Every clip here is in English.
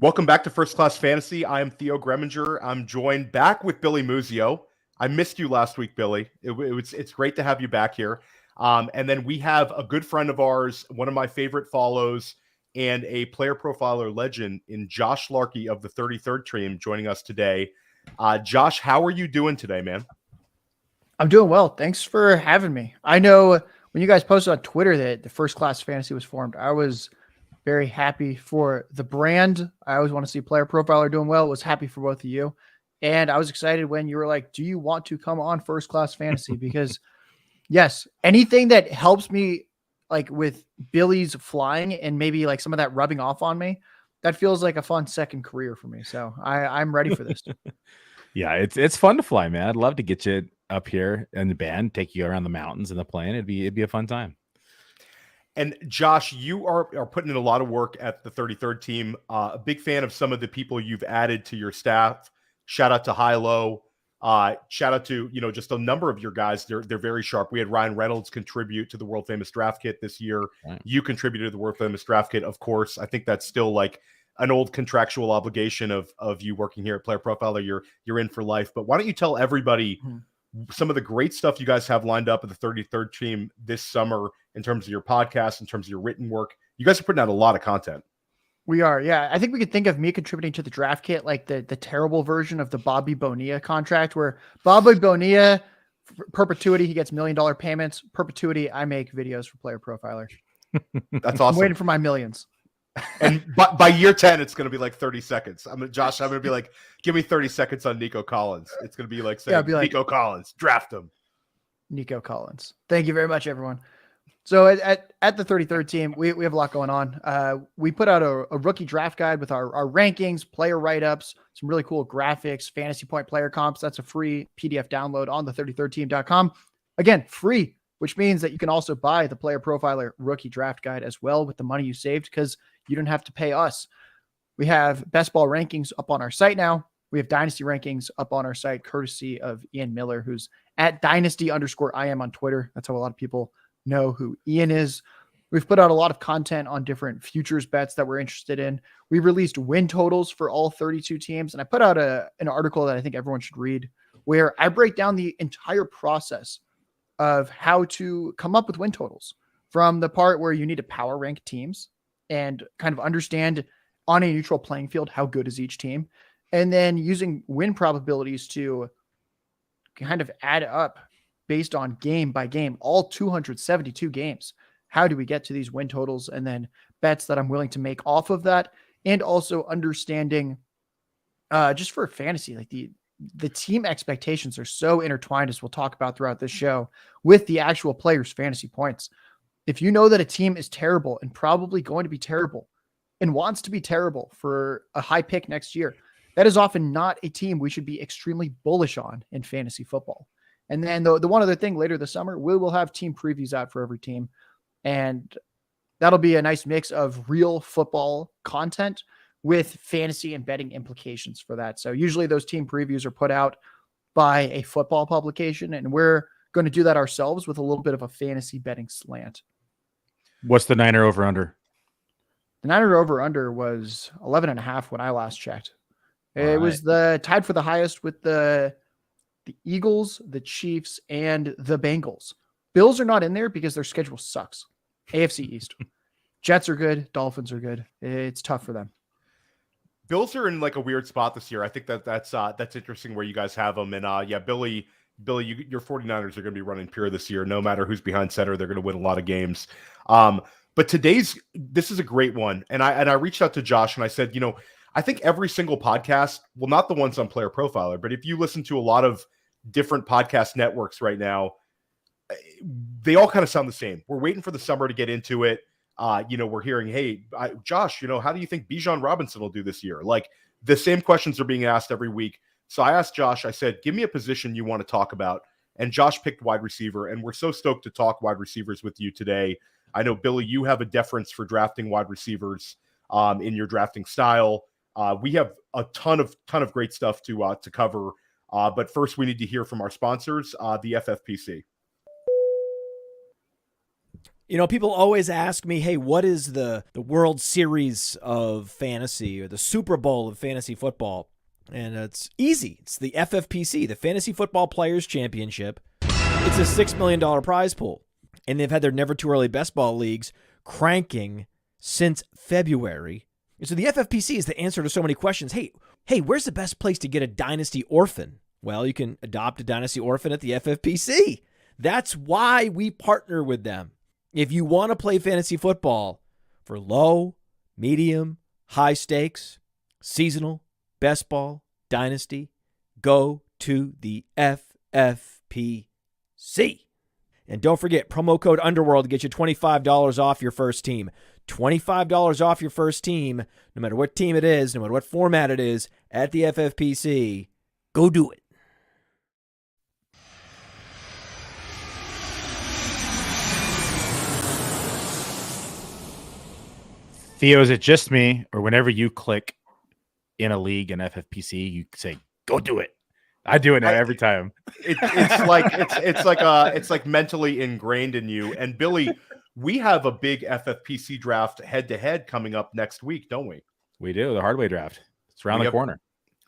Welcome back to First Class Fantasy. I am Theo Greminger. I'm joined back with Billy Muzio. I missed you last week, Billy. It's great to have you back here. And then we have a good friend of ours, one of my favorite follows, and a player profiler legend in Josh Larkey of the 33rd team joining us today. Josh, how are you doing today, man? I'm doing well. Thanks for having me. I know when you guys posted on Twitter that the First Class Fantasy was formed, I was very happy for the brand. I always want to see player profiler doing well. Was happy for both of you. And I was excited when you were like, do you want to come on First Class Fantasy? Because yes, anything that helps me like with Billy's flying and maybe like some of that rubbing off on me, that feels like a fun second career for me. So I'm ready for this. Yeah, it's fun to fly, man. I'd love to get you up here in the band, take you around the mountains in the plane. It'd be a fun time. And Josh, you are putting in a lot of work at the 33rd team. A big fan of some of the people you've added to your staff. Shout out to Hilo. Shout out to, just a number of your guys. They're very sharp. We had Ryan Reynolds contribute to the world famous draft kit this year. Right. You contributed to the world famous draft kit, of course. I think that's still like an old contractual obligation of you working here at Player Profiler. You're in for life. But why don't you tell everybody some of the great stuff you guys have lined up at the 33rd team this summer in terms of your podcast, in terms of your written work. You guys are putting out a lot of content. We are, yeah. I think we could think of me contributing to the draft kit like the terrible version of the Bobby Bonilla contract, where Bobby Bonilla, perpetuity, he gets $1 million payments. Perpetuity, I make videos for Player Profiler. That's awesome. I'm waiting for my millions. And by year 10, it's going to be like 30 seconds. I'm going to be like, give me 30 seconds on Nico Collins. It's going to be like, saying, Nico Collins, draft him. Nico Collins. Thank you very much, everyone. So at the 33rd team, we have a lot going on. We put out a rookie draft guide with our rankings, player write-ups, some really cool graphics, fantasy point player comps. That's a free PDF download on the 33rdteam.com. Again, free, which means that you can also buy the Player Profiler rookie draft guide as well with the money you saved, because you don't have to pay us. We have best ball rankings up on our site now. We have dynasty rankings up on our site, courtesy of Ian Miller, who's at dynasty_IM on Twitter. That's how a lot of people know who Ian is. We've put out a lot of content on different futures bets that we're interested in. We released win totals for all 32 teams. And I put out an article that I think everyone should read, where I break down the entire process of how to come up with win totals, from the part where you need to power rank teams and kind of understand on a neutral playing field how good is each team, and then using win probabilities to kind of add up based on game by game, all 272 games. How do we get to these win totals, and then bets that I'm willing to make off of that, and also understanding just for fantasy, like the team expectations are so intertwined, as we'll talk about throughout this show, with the actual players' fantasy points. If you know that a team is terrible and probably going to be terrible and wants to be terrible for a high pick next year, that is often not a team we should be extremely bullish on in fantasy football. And then the one other thing, later this summer, we will have team previews out for every team. And that'll be a nice mix of real football content with fantasy and betting implications for that. So usually those team previews are put out by a football publication, and we're going to do that ourselves with a little bit of a fantasy betting slant. What's the Niner over under? The Niner over under was 11.5 when I last checked. It was tied for the highest with the Eagles, the Chiefs, and the Bengals. Bills are not in there because their schedule sucks. AFC East. Jets are good. Dolphins are good. It's tough for them. Bills are in like a weird spot this year. I think that's interesting where you guys have them. And Billy, your 49ers are going to be running pure this year. No matter who's behind center, they're going to win a lot of games. But this is a great one. And I reached out to Josh and I said, I think every single podcast, well, not the ones on Player Profiler, but if you listen to a lot of different podcast networks right now, they all kind of sound the same. We're waiting for the summer to get into it. We're hearing, hey, Josh, how do you think Bijan Robinson will do this year? Like, the same questions are being asked every week. So I asked Josh, I said, give me a position you want to talk about. And Josh picked wide receiver. And we're so stoked to talk wide receivers with you today. I know, Billy, you have a deference for drafting wide receivers in your drafting style. We have a ton of great stuff to cover. But first, we need to hear from our sponsors, the FFPC. You know, people always ask me, hey, what is the World Series of fantasy or the Super Bowl of fantasy football? And it's easy. It's the FFPC, the Fantasy Football Players Championship. It's a $6 million prize pool. And they've had their Never Too Early Best Ball leagues cranking since February. And so the FFPC is the answer to so many questions. Hey, where's the best place to get a Dynasty Orphan? Well, you can adopt a Dynasty Orphan at the FFPC. That's why we partner with them. If you want to play fantasy football for low, medium, high stakes, seasonal, best ball, dynasty, go to the FFPC. And don't forget, promo code Underworld to get you $25 off your first team. $25 off your first team, no matter what team it is, no matter what format it is, at the FFPC. Go do it. Theo, is it just me, or whenever you click in a league in FFPC, you say, go do it? I do it now every time. It's like mentally ingrained in you. And Billy, we have a big FFPC draft head-to-head coming up next week, don't we? We do. The hardway draft. It's around the corner.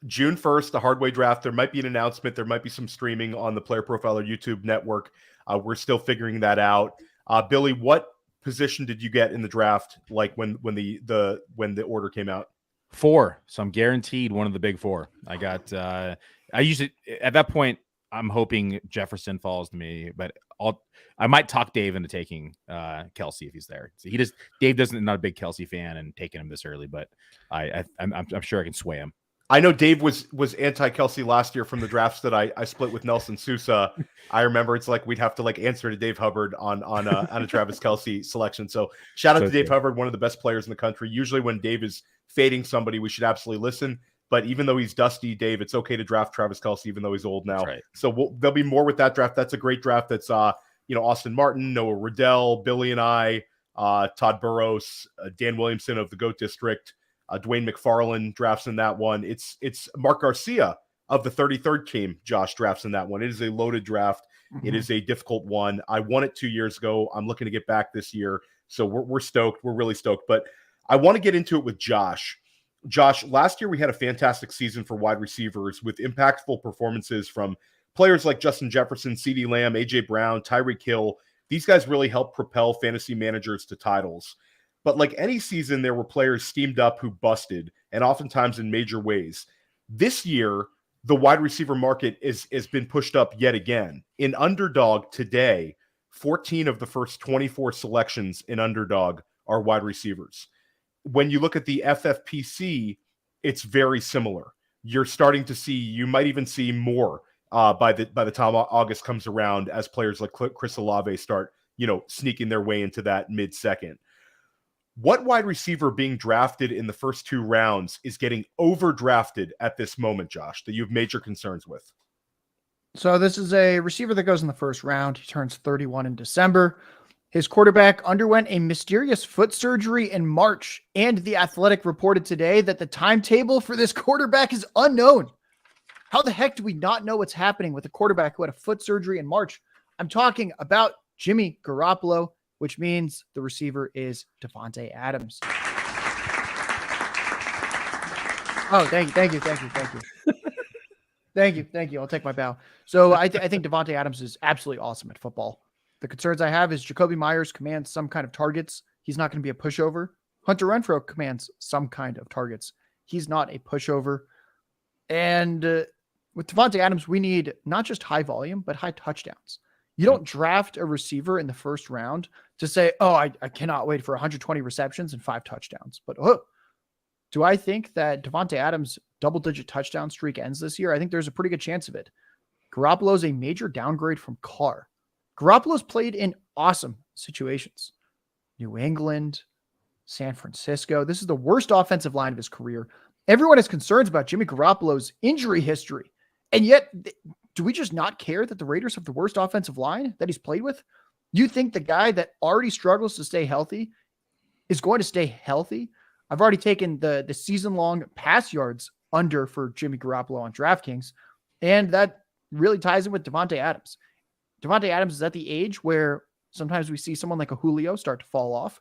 June 1st, the hardway draft. There might be an announcement. There might be some streaming on the Player Profiler YouTube network. We're still figuring that out. Billy, what position did you get in the draft? Like when the order came out? 4. So I'm guaranteed one of the big 4. I got. I usually at that point I'm hoping Jefferson falls to me, but I might talk Dave into taking Kelsey if he's there. So Dave not a big Kelsey fan and taking him this early, but I'm sure I can sway him. I know Dave was anti-Kelsey last year from the drafts that I split with Nelson Sousa. I remember it's like we'd have to answer to Dave Hubbard on a Travis Kelsey selection. So shout out to Dave Hubbard, one of the best players in the country. Usually when Dave is fading somebody, we should absolutely listen. But even though he's dusty, Dave, it's okay to draft Travis Kelsey, even though he's old now. Right. So there'll be more with that draft. That's a great draft. That's Austin Martin, Noah Riddell, Billy and I, Todd Burrows, Dan Williamson of the GOAT District. Dwayne McFarland drafts in that one. It's Mark Garcia of the 33rd team. Josh drafts in that one. It is a loaded draft. Mm-hmm. It is a difficult one. I won it 2 years ago. I'm looking to get back this year. So we're stoked. We're really stoked. But I want to get into it with Josh. Josh, last year we had a fantastic season for wide receivers with impactful performances from players like Justin Jefferson, CeeDee Lamb, AJ Brown, Tyreek Hill. These guys really helped propel fantasy managers to titles. But like any season, there were players steamed up who busted, and oftentimes in major ways. This year, the wide receiver market has been pushed up yet again. In Underdog today, 14 of the first 24 selections in Underdog are wide receivers. When you look at the FFPC, it's very similar. You're starting to see, you might even see more by the time August comes around as players like Chris Olave start, sneaking their way into that mid-second. What wide receiver being drafted in the first 2 rounds is getting overdrafted at this moment, Josh, that you have major concerns with? So this is a receiver that goes in the first round. He turns 31 in December. His quarterback underwent a mysterious foot surgery in March, and The Athletic reported today that the timetable for this quarterback is unknown. How the heck do we not know what's happening with a quarterback who had a foot surgery in March? I'm talking about Jimmy Garoppolo, which means the receiver is Devonta Adams. Oh, thank you. Thank you. I'll take my bow. So I think Devonta Adams is absolutely awesome at football. The concerns I have is Jacoby Myers commands some kind of targets. He's not going to be a pushover. Hunter Renfrow commands some kind of targets. He's not a pushover. And with Devonta Adams, we need not just high volume, but high touchdowns. You don't draft a receiver in the first round to say, oh, I cannot wait for 120 receptions and 5 touchdowns. But do I think that Devonta Adams' double-digit touchdown streak ends this year? I think there's a pretty good chance of it. Garoppolo's a major downgrade from Carr. Garoppolo's played in awesome situations. New England, San Francisco. This is the worst offensive line of his career. Everyone has concerns about Jimmy Garoppolo's injury history. And yet, do we just not care that the Raiders have the worst offensive line that he's played with? You think the guy that already struggles to stay healthy is going to stay healthy? I've already taken the season-long pass yards under for Jimmy Garoppolo on DraftKings, and that really ties in with Devonta Adams. Devonta Adams is at the age where Sometimes we see someone like a Julio start to fall off.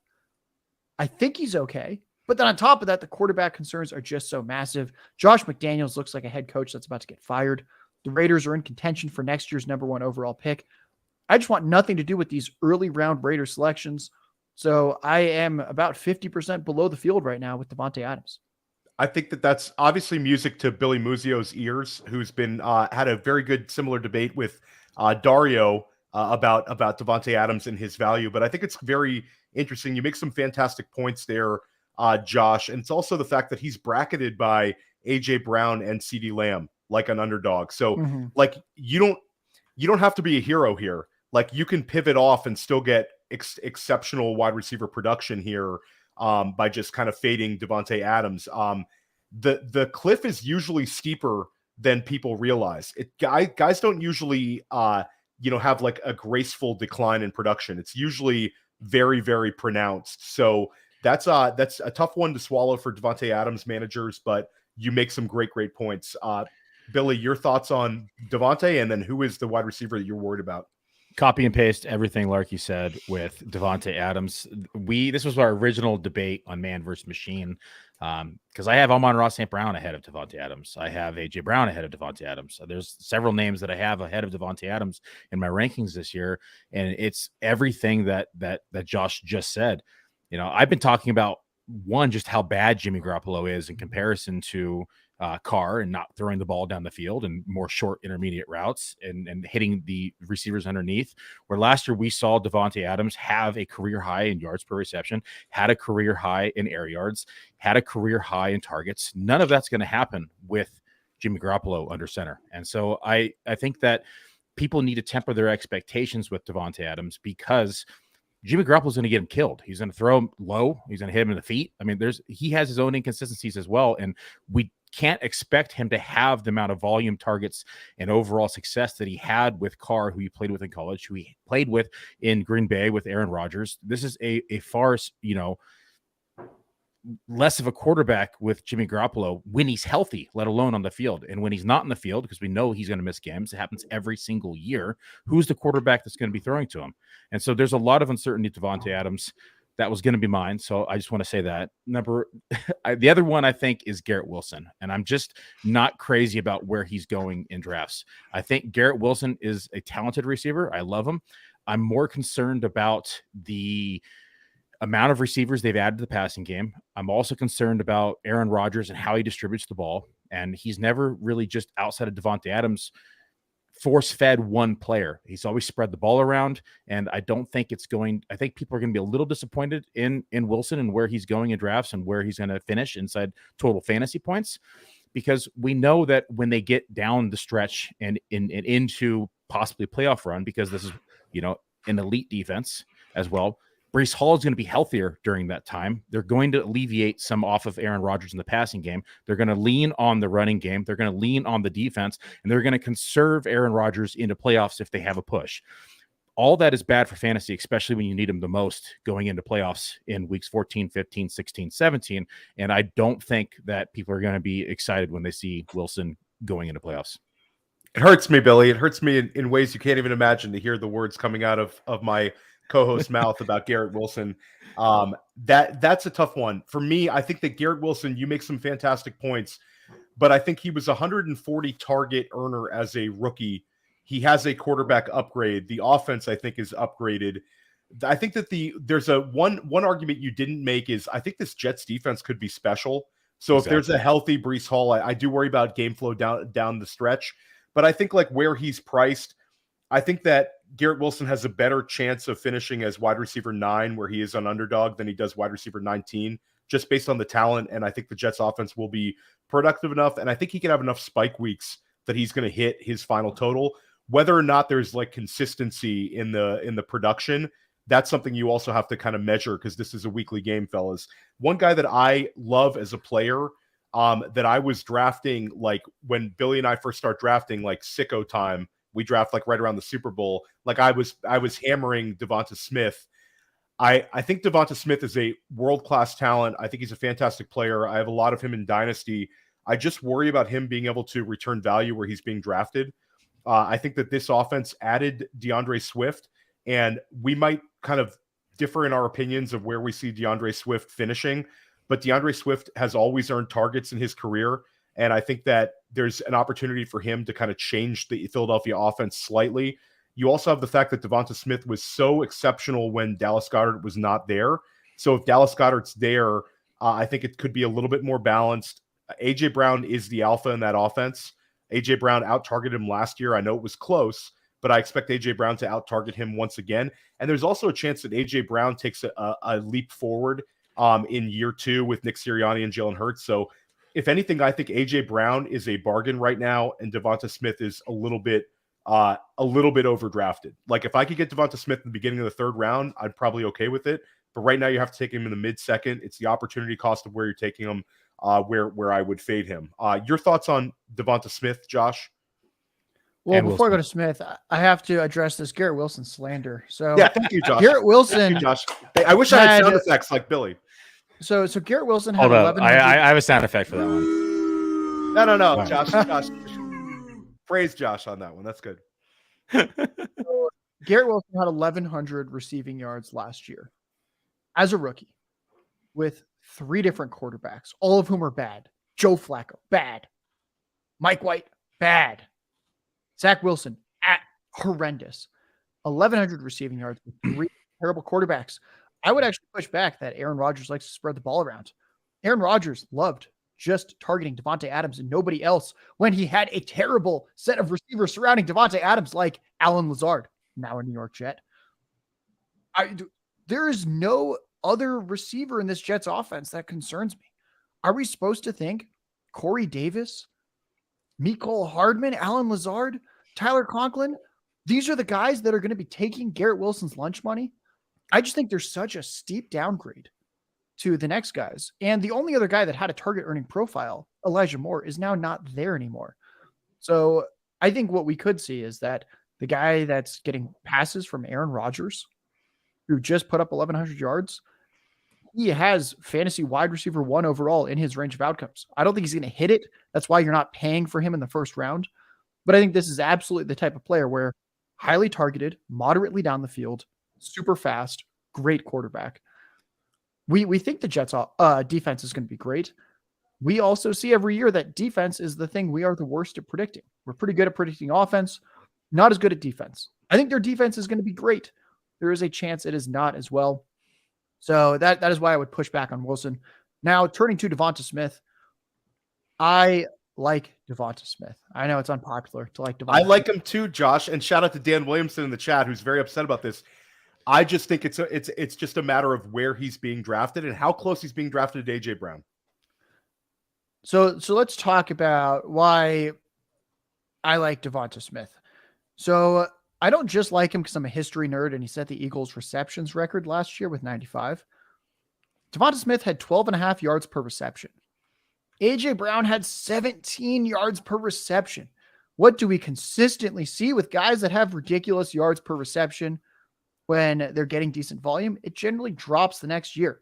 I think he's okay. But then on top of that, the quarterback concerns are just so massive. Josh McDaniels looks like a head coach that's about to get fired. The Raiders are in contention for next year's #1 overall pick. I just want nothing to do with these early round Raiders selections. So I am about 50% below the field right now with Devontae Adams. I think that's obviously music to Billy Muzio's ears, who's been had a very good similar debate with Dario about Devontae Adams and his value. But I think it's very interesting. You make some fantastic points there, Josh, and it's also the fact that he's bracketed by AJ Brown and CeeDee Lamb like an underdog. So like you don't have to be a hero here. Like you can pivot off and still get exceptional wide receiver production here by just kind of fading Devontae Adams. The cliff is usually steeper than people realize. Guys don't usually have like a graceful decline in production. It's usually very, very pronounced. So that's a tough one to swallow for Devontae Adams managers, but you make some great points. Billy, your thoughts on Devontae, and then who is the wide receiver that you're worried about? Copy and paste everything Larky said with Devontae Adams. This was our original debate on man versus machine. Because I have Amon-Ra St. Brown ahead of Devontae Adams. I have AJ Brown ahead of Devontae Adams. So there's several names that I have ahead of Devontae Adams in my rankings this year. And it's everything that Josh just said. I've been talking about just how bad Jimmy Garoppolo is in comparison to Carr, and not throwing the ball down the field and more short intermediate routes and hitting the receivers underneath, where last year we saw Devontae Adams have a career high in yards per reception, had a career high in air yards, had a career high in targets. None of that's going to happen with Jimmy Garoppolo under center. And so I think that people need to temper their expectations with Devontae Adams, because Jimmy Garoppolo's going to get him killed. He's going to throw him low. He's going to hit him in the feet. I mean, he has his own inconsistencies as well. And we can't expect him to have the amount of volume, targets, and overall success that he had with Carr, who he played with in college, who he played with in Green Bay with Aaron Rodgers. This is a far, less of a quarterback with Jimmy Garoppolo when he's healthy, let alone on the field. And when he's not in the field, because we know he's going to miss games, it happens every single year. Who's the quarterback that's going to be throwing to him? And so there's a lot of uncertainty to Devontae Adams. That was going to be mine. So I just want to say that. The other one I think is Garrett Wilson. And I'm just not crazy about where he's going in drafts. I think Garrett Wilson is a talented receiver. I love him. I'm more concerned about the amount of receivers they've added to the passing game. I'm also concerned about Aaron Rodgers and how he distributes the ball. And he's never really, just outside of Devontae Adams, force-fed one player. He's always spread the ball around, and I think people are going to be a little disappointed in Wilson and where he's going in drafts and where he's going to finish inside total fantasy points, because we know that when they get down the stretch and into possibly playoff run, because this is, an elite defense as well, Breece Hall is going to be healthier during that time. They're going to alleviate some off of Aaron Rodgers in the passing game. They're going to lean on the running game. They're going to lean on the defense, and they're going to conserve Aaron Rodgers into playoffs if they have a push. All that is bad for fantasy, especially when you need him the most going into playoffs in weeks 14, 15, 16, 17. And I don't think that people are going to be excited when they see Wilson going into playoffs. It hurts me, Billy. It hurts me in ways you can't even imagine to hear the words coming out of my co-host mouth about Garrett Wilson. That's a tough one for me. I think that Garrett Wilson, you make some fantastic points, but I think he was 140 target earner as a rookie. He has a quarterback upgrade. The offense, I think, is upgraded. I think that there's a one argument you didn't make is I think this Jets defense could be special. So If there's a healthy Breece Hall, I do worry about game flow down the stretch, but I think like where he's priced, I think that Garrett Wilson has a better chance of finishing as wide receiver 9, where he is an underdog, than he does wide receiver 19, just based on the talent. And I think the Jets offense will be productive enough. And I think he can have enough spike weeks that he's going to hit his final total. Whether or not there's like consistency in the production, that's something you also have to kind of measure, because this is a weekly game, fellas. One guy that I love as a player, that I was drafting, like when Billy and I first start drafting, like sicko time, we draft like right around the Super Bowl. Like I was hammering Devonta Smith. I think Devonta Smith is a world-class talent. I think he's a fantastic player. I have a lot of him in Dynasty. I just worry about him being able to return value where he's being drafted. I think that this offense added DeAndre Swift, And we might kind of differ in our opinions of where we see DeAndre Swift finishing, but DeAndre Swift has always earned targets in his career. And I think that there's an opportunity for him to kind of change the Philadelphia offense slightly. You also have the fact that Devonta Smith was so exceptional when Dallas Goedert was not there. So if Dallas Goedert's there, I think it could be a little bit more balanced. A.J. Brown is the alpha in that offense. A.J. Brown out-targeted him last year. I know it was close, but I expect A.J. Brown to out-target him once again. And there's also a chance that A.J. Brown takes a leap forward in year 2 with Nick Sirianni and Jalen Hurts. So if anything, I think A.J. Brown is a bargain right now, and Devonta Smith is a little bit overdrafted. Like if I could get Devonta Smith in the beginning of the 3rd round, I'm probably okay with it. But right now you have to take him in the mid-second. It's the opportunity cost of where you're taking him, where I would fade him. Your thoughts on Devonta Smith, Josh? Well, And before I go Wilson. to Smith, I have to address this Garrett Wilson slander. So Yeah, thank you, Josh. Garrett Wilson. Thank you, Josh. Hey, I wish I had had- sound effects like Billy. So Garrett Wilson had Hold up. 1,100. I have a sound effect for that one. No, Right. Josh. Praise Josh on that one. That's good. Garrett Wilson had 1,100 receiving yards last year as a rookie with 3 different quarterbacks, all of whom are bad. Joe Flacco, bad. Mike White, bad. Zach Wilson, horrendous. 1,100 receiving yards with 3 terrible quarterbacks. I would actually push back that Aaron Rodgers likes to spread the ball around. Aaron Rodgers loved just targeting Devontae Adams and nobody else when he had a terrible set of receivers surrounding Devontae Adams like Alan Lazard, now a New York Jet. There is no other receiver in this Jets offense that concerns me. Are we supposed to think Corey Davis, Mecole Hardman, Alan Lazard, Tyler Conklin, these are the guys that are going to be taking Garrett Wilson's lunch money? I just think there's such a steep downgrade to the next guys. And the only other guy that had a target earning profile, Elijah Moore, is now not there anymore. So I think what we could see is that the guy that's getting passes from Aaron Rodgers, who just put up 1,100 yards, he has fantasy wide receiver 1 overall in his range of outcomes. I don't think he's going to hit it. That's why you're not paying for him in the 1st round. But I think this is absolutely the type of player where highly targeted, moderately down the field, super fast, great quarterback. We think the Jets defense is going to be great. We also see every year that defense is the thing we are the worst at predicting. We're pretty good at predicting offense, not as good at defense. I think their defense is going to be great. There is a chance it is not as well. So that is why I would push back on Wilson. Now, turning to Devonta Smith, I like Devonta Smith. I know it's unpopular to like Devonta. I like him too, Josh. And shout out to Dan Williamson in the chat, who's very upset about this. I just think it's just a matter of where he's being drafted and how close he's being drafted to AJ Brown. So let's talk about why I like Devonta Smith. So I don't just like him because I'm a history nerd and he set the Eagles receptions record last year with 95. Devonta Smith had 12.5 yards per reception. AJ Brown had 17 yards per reception. What do we consistently see with guys that have ridiculous yards per reception when they're getting decent volume? It generally drops the next year.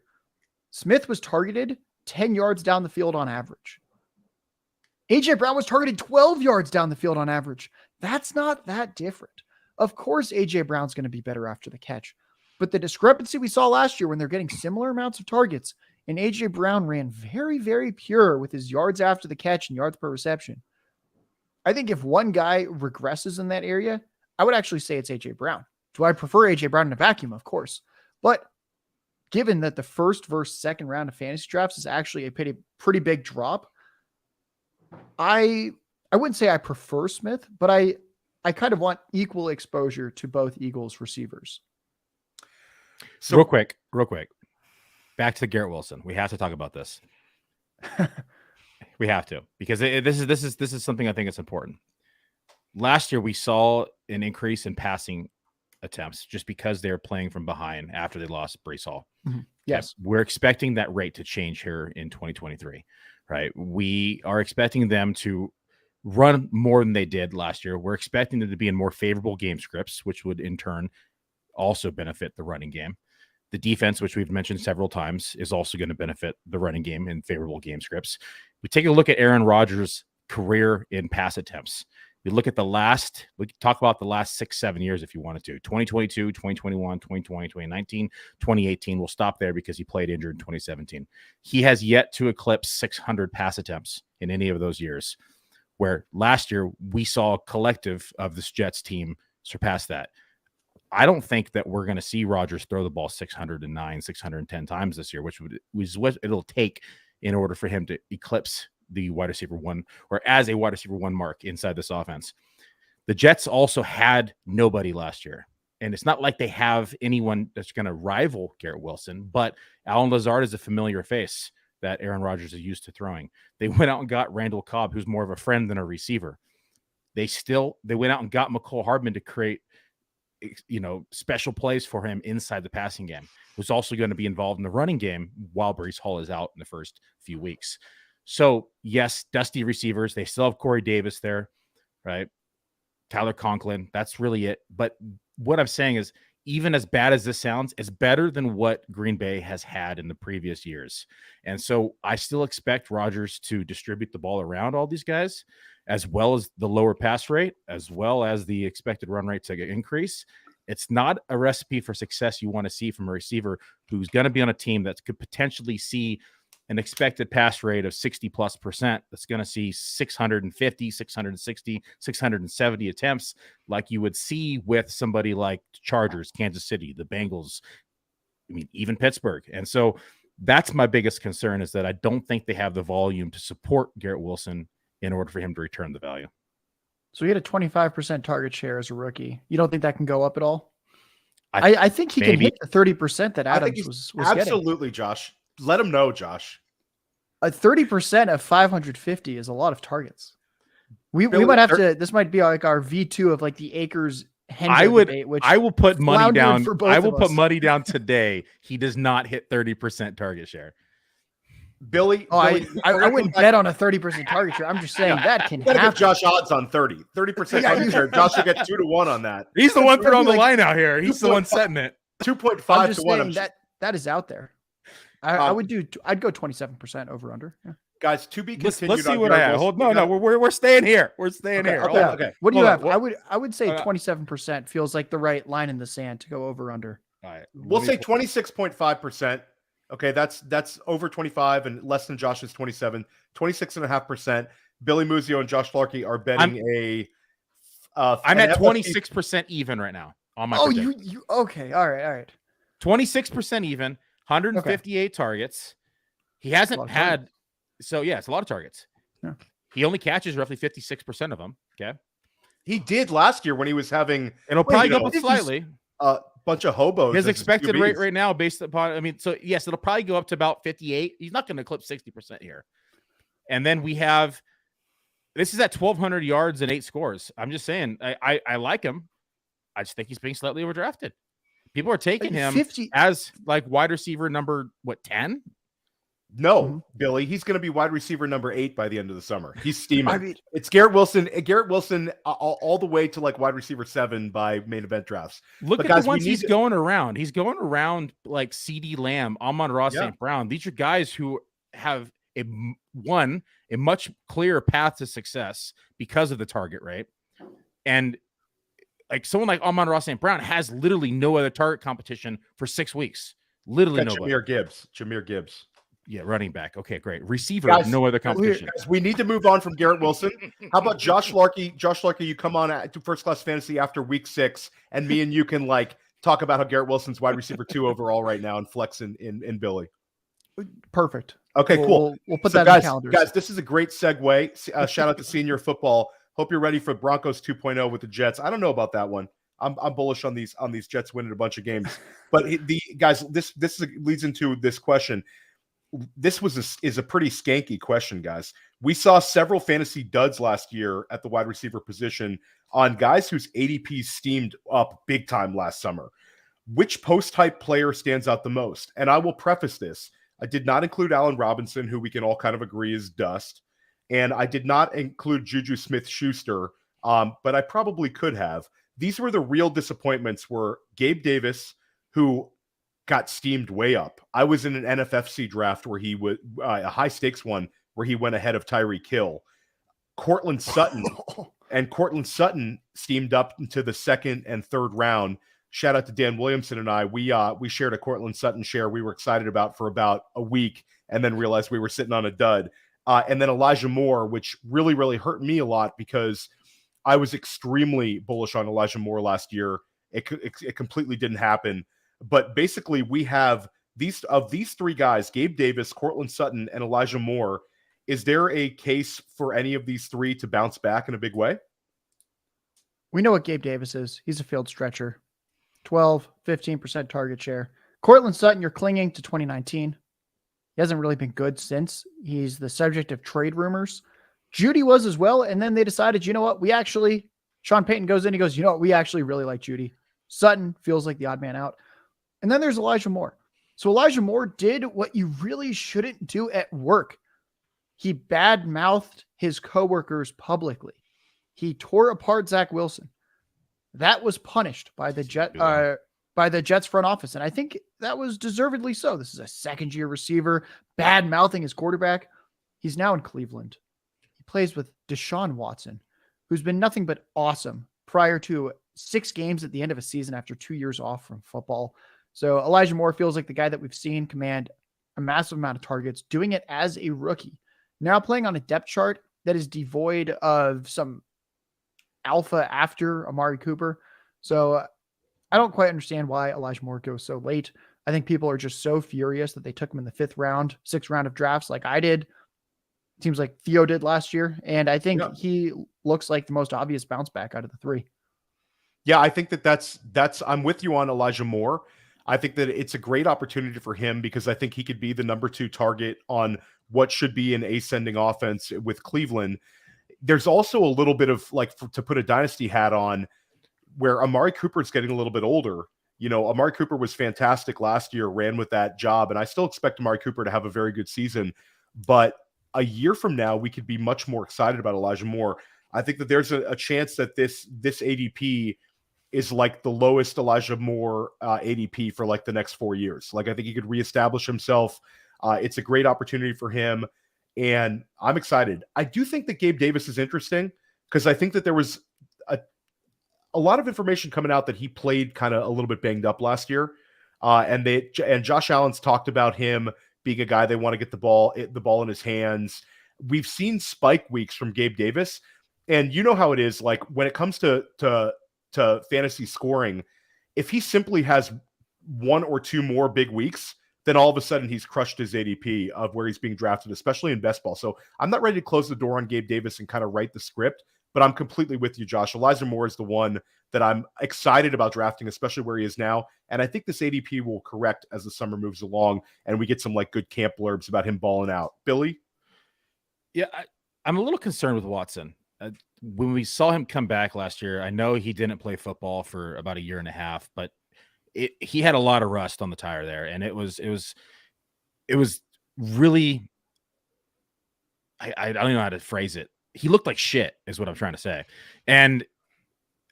Smith was targeted 10 yards down the field on average. AJ Brown was targeted 12 yards down the field on average. That's not that different. Of course, AJ Brown's going to be better after the catch, but the discrepancy we saw last year when they're getting similar amounts of targets and AJ Brown ran very, very pure with his yards after the catch and yards per reception. I think if one guy regresses in that area, I would actually say it's AJ Brown. Do I prefer AJ Brown in a vacuum? Of course. But given that the 1st versus 2nd round of fantasy drafts is actually a pretty big drop, I wouldn't say I prefer Smith, but I kind of want equal exposure to both Eagles receivers. So real quick. Back to Garrett Wilson. We have to talk about this. We have to, because this is something I think is important. Last year we saw an increase in passing attempts just because they're playing from behind after they lost Breece Hall. Mm-hmm. Yes. Okay. We're expecting that rate to change here in 2023, right? We are expecting them to run more than they did last year. We're expecting them to be in more favorable game scripts, which would in turn also benefit the running game. The defense, which we've mentioned several times, is also going to benefit the running game in favorable game scripts. We take a look at Aaron Rodgers' career in pass attempts. We look at we can talk about the last 6-7 years if you wanted to. 2022, 2021, 2020, 2019, 2018. We'll stop there because he played injured in 2017. He has yet to eclipse 600 pass attempts in any of those years, where last year we saw a collective of this Jets team surpass that. I don't think that we're going to see Rodgers throw the ball 609, 610 times this year, which is what it'll take in order for him to eclipse the wide receiver one, or as a wide receiver one mark inside this offense. The Jets also had nobody last year, and it's not like they have anyone that's going to rival Garrett Wilson, but Allen Lazard is a familiar face that Aaron Rodgers is used to throwing. They went out and got Randall Cobb, who's more of a friend than a receiver. They went out and got McCole Hardman to create, special plays for him inside the passing game. Who's also going to be involved in the running game while Breece Hall is out in the first few weeks. So yes, dusty receivers. They still have Corey Davis there, right? Tyler Conklin. That's really it. But what I'm saying is, even as bad as this sounds, it's better than what Green Bay has had in the previous years. And so I still expect Rodgers to distribute the ball around all these guys, as well as the lower pass rate, as well as the expected run rate to increase. It's not a recipe for success you want to see from a receiver who's going to be on a team that could potentially see an expected pass rate of 60+%. That's going to see 650, 660, 670 attempts like you would see with somebody like Chargers, Kansas City, the Bengals, even Pittsburgh. And so that's my biggest concern, is that I don't think they have the volume to support Garrett Wilson in order for him to return the value. So he had a 25% target share as a rookie. You don't think that can go up at all? I think he can hit the 30% that Adams was absolutely getting. Josh. Let him know, Josh. A 30% of 550 is a lot of targets. We might have to. This might be like our V2 of like the Akers Henry debate. Which I will put money down. I will put us. money down today. He does not hit 30% target share. Billy, I wouldn't bet on a 30% target share. I'm just saying that can happen. Give Josh odds on 30% target share. Josh will get 2 to 1 on that. He's the one throwing the line out here. He's the one setting it. 2.5 to 1. That is out there. I'd go 27% over under. Yeah. Guys, to be continued. Let's see what I have. We're staying here. We're staying here. Okay. What do you have? I would say 27% feels like the right line in the sand to go over under. All right. We'll say 26.5%. Okay, that's over 25 and less than Josh's 27. 26.5%. Billy Muzio and Josh Larkey are betting I'm at 26% even right now on my prediction. you okay. All right. 26% even, 158 targets. He hasn't had it's a lot of targets. Yeah. He only catches roughly 56% of them. Okay. He did last year when he was having it'll probably go up slightly. Bunch of hobos. His expected rate right now, based upon, yes, it'll probably go up to about 58. He's not going to eclipse 60% here. And then we have, this is at 1,200 yards and 8 scores. I'm just saying, I like him. I just think he's being slightly overdrafted. People are taking him as like wide receiver number 10? No, Billy, he's going to be wide receiver number 8 by the end of the summer. He's steaming. It's Garrett Wilson. Garrett Wilson all the way to like wide receiver 7 by main event drafs. Look at the ones he's going around. He's going around like CeeDee Lamb, Amon-Ra St. Brown. These are guys who have a much clearer path to success because of the target rate. And like someone like Amon-Ra St. Brown has literally no other target competition for 6 weeks. Literally nobody. Jameer Gibbs. Yeah, running back. Okay, great. Receiver, guys, no other competition. Guys, we need to move on from Garrett Wilson. How about Josh Larkey? Josh Larkey, you come on to First Class Fantasy after week 6, and me and you can like talk about how Garrett Wilson's wide receiver 2 overall right now and flex in Billy. Perfect. Okay, cool. We'll put that in the calendars. Guys, this is a great segue. Shout out to Senior Football. Hope you're ready for Broncos 2.0 with the Jets. I don't know about that one. I'm bullish on these Jets winning a bunch of games. But this leads into this question. This is a pretty skanky question, guys. We saw several fantasy duds last year at the wide receiver position on guys whose ADP steamed up big time last summer. Which post-type player stands out the most? And I will preface this. I did not include Allen Robinson, who we can all kind of agree is dust. And I did not include Juju Smith-Schuster, but I probably could have. These were the real disappointments were Gabe Davis, who got steamed way up. I was in an NFFC draft where he would a high stakes one where he went ahead of Tyreek Hill. Cortland Sutton And Cortland Sutton steamed up into the second and third round. Shout out to Dan Williamson and I. We shared a Cortland Sutton share we were excited about for about a week, and then realized we were sitting on a dud. And then Elijah Moore, which really, really hurt me a lot because I was extremely bullish on Elijah Moore last year. It completely didn't happen. But basically, we have these three guys, Gabe Davis, Cortland Sutton, and Elijah Moore. Is there a case for any of these three to bounce back in a big way? We know what Gabe Davis is. He's a field stretcher. 12, 15% target share. Cortland Sutton, you're clinging to 2019. He hasn't really been good since. He's the subject of trade rumors. Judy was as well. And then they decided, you know what? Sean Payton goes in, he goes, you know what? We actually really like Judy. Sutton feels like the odd man out. And then there's Elijah Moore. So Elijah Moore did what you really shouldn't do at work. He bad-mouthed his coworkers publicly. He tore apart Zach Wilson. That was punished by the Jets front office. And I think that was deservedly so. This is a second-year receiver, bad-mouthing his quarterback. He's now in Cleveland. He plays with Deshaun Watson, who's been nothing but awesome prior to 6 games at the end of a season after 2 years off from football. So Elijah Moore feels like the guy that we've seen command a massive amount of targets, doing it as a rookie. Now playing on a depth chart that is devoid of some alpha after Amari Cooper. So I don't quite understand why Elijah Moore goes so late. I think people are just so furious that they took him in the 5th round, 6th round of drafts like I did. Seems like Theo did last year. And I think he looks like the most obvious bounce back out of the 3. Yeah, I think that's I'm with you on Elijah Moore. I think that it's a great opportunity for him because I think he could be the number 2 target on what should be an ascending offense with Cleveland. There's also a little bit of to put a dynasty hat on where Amari Cooper is getting a little bit older. You know, Amari Cooper was fantastic last year, ran with that job, and I still expect Amari Cooper to have a very good season. But a year from now, we could be much more excited about Elijah Moore. I think that there's a chance that this ADP is like the lowest Elijah Moore ADP for like the next 4 years. Like I think he could reestablish himself. It's a great opportunity for him, and I'm excited. I do think that Gabe Davis is interesting because I think that there was a lot of information coming out that he played kind of a little bit banged up last year, and Josh Allen's talked about him being a guy they want to get the ball in his hands. We've seen spike weeks from Gabe Davis, and you know how it is. Like when it comes to fantasy scoring, if he simply has 1 or 2 more big weeks, then all of a sudden he's crushed his ADP of where he's being drafted, especially in best ball. So I'm not ready to close the door on Gabe Davis and kind of write the script, but I'm completely with you, Josh. Elijah Moore is the one that I'm excited about drafting, especially where he is now. And I think this ADP will correct as the summer moves along and we get some like good camp blurbs about him balling out. Billy? Yeah, I'm a little concerned with Watson. When we saw him come back last year, I know he didn't play football for about a year and a half, but he had a lot of rust on the tire there, and it was really I don't know how to phrase it. He looked like shit, is what I'm trying to say, and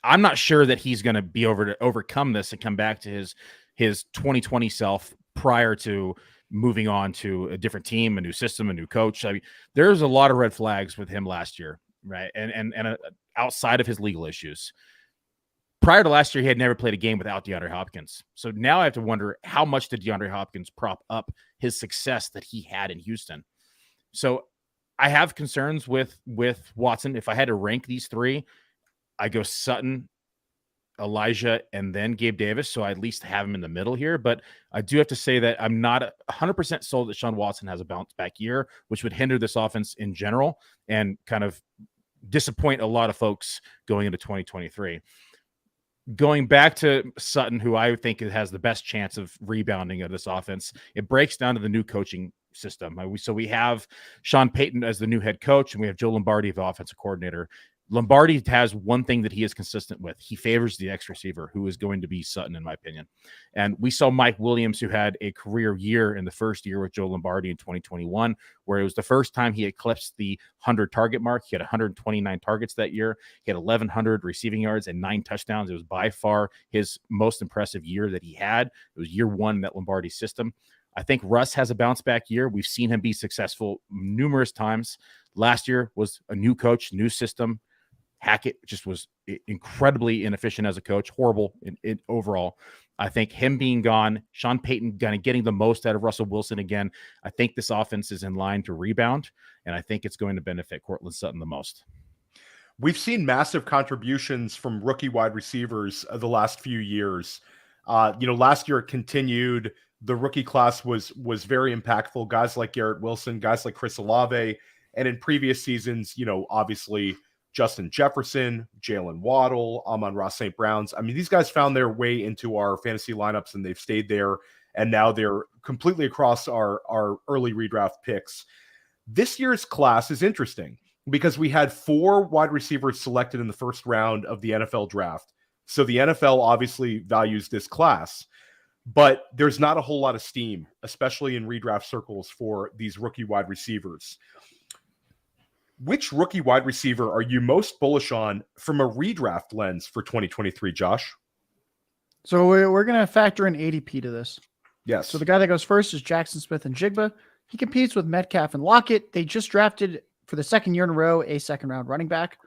I'm not sure that he's going to be able to overcome this and come back to his 2020 self prior to moving on to a different team, a new system, a new coach. I mean, there's a lot of red flags with him last year, right? And outside of his legal issues. Prior to last year, he had never played a game without DeAndre Hopkins. So now I have to wonder, how much did DeAndre Hopkins prop up his success that he had in Houston? So I have concerns with Watson. If I had to rank these 3, I go Sutton, Elijah, and then Gabe Davis. So I at least have him in the middle here. But I do have to say that I'm not 100% sold that Sean Watson has a bounce back year, which would hinder this offense in general and kind of disappoint a lot of folks going into 2023. Going back to Sutton, who I think has the best chance of rebounding of this offense, it breaks down to the new coaching system. So we have Sean Payton as the new head coach, and we have Joe Lombardi, the offensive coordinator. Lombardi has one thing that he is consistent with. He favors the X receiver, who is going to be Sutton, in my opinion. And we saw Mike Williams, who had a career year in the first year with Joe Lombardi in 2021, where it was the first time he eclipsed the 100 target mark. He had 129 targets that year. He had 1,100 receiving yards and 9 touchdowns. It was by far his most impressive year that he had. It was year 1 in that Lombardi system. I think Russ has a bounce back year. We've seen him be successful numerous times. Last year was a new coach, new system. Hackett just was incredibly inefficient as a coach, horrible in overall. I think him being gone, Sean Payton kind of getting the most out of Russell Wilson again. I think this offense is in line to rebound, and I think it's going to benefit Courtland Sutton the most. We've seen massive contributions from rookie wide receivers the last few years. Last year it continued. The rookie class was very impactful. Guys like Garrett Wilson, guys like Chris Olave, and in previous seasons, obviously Justin Jefferson, Jaylen Waddle, Amon-Ra St. Browns. I mean, these guys found their way into our fantasy lineups and they've stayed there. And now they're completely across our early redraft picks. This year's class is interesting because we had 4 wide receivers selected in the first round of the NFL draft. So the NFL obviously values this class, but there's not a whole lot of steam, especially in redraft circles for these rookie wide receivers. Which rookie wide receiver are you most bullish on from a redraft lens for 2023, Josh? So we're going to factor in ADP to this. Yes. So the guy that goes first is Jaxon Smith-Njigba. He competes with Metcalf and Lockett. They just drafted for the second year in a row a second-round running back. A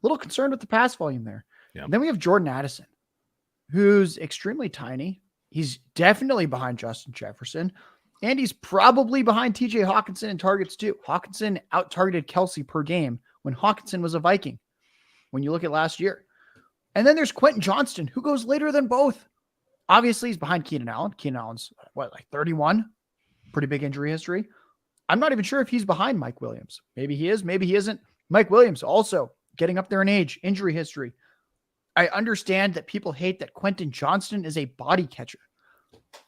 little concerned with the pass volume there. Yeah. And then we have Jordan Addison, who's extremely tiny. He's definitely behind Justin Jefferson. And he's probably behind TJ Hawkinson in targets too. Hawkinson out-targeted Kelsey per game when Hawkinson was a Viking, when you look at last year. And then there's Quentin Johnston, who goes later than both. Obviously, he's behind Keenan Allen. Keenan Allen's, 31? Pretty big injury history. I'm not even sure if he's behind Mike Williams. Maybe he is, maybe he isn't. Mike Williams also getting up there in age, injury history. I understand that people hate that Quentin Johnston is a body catcher.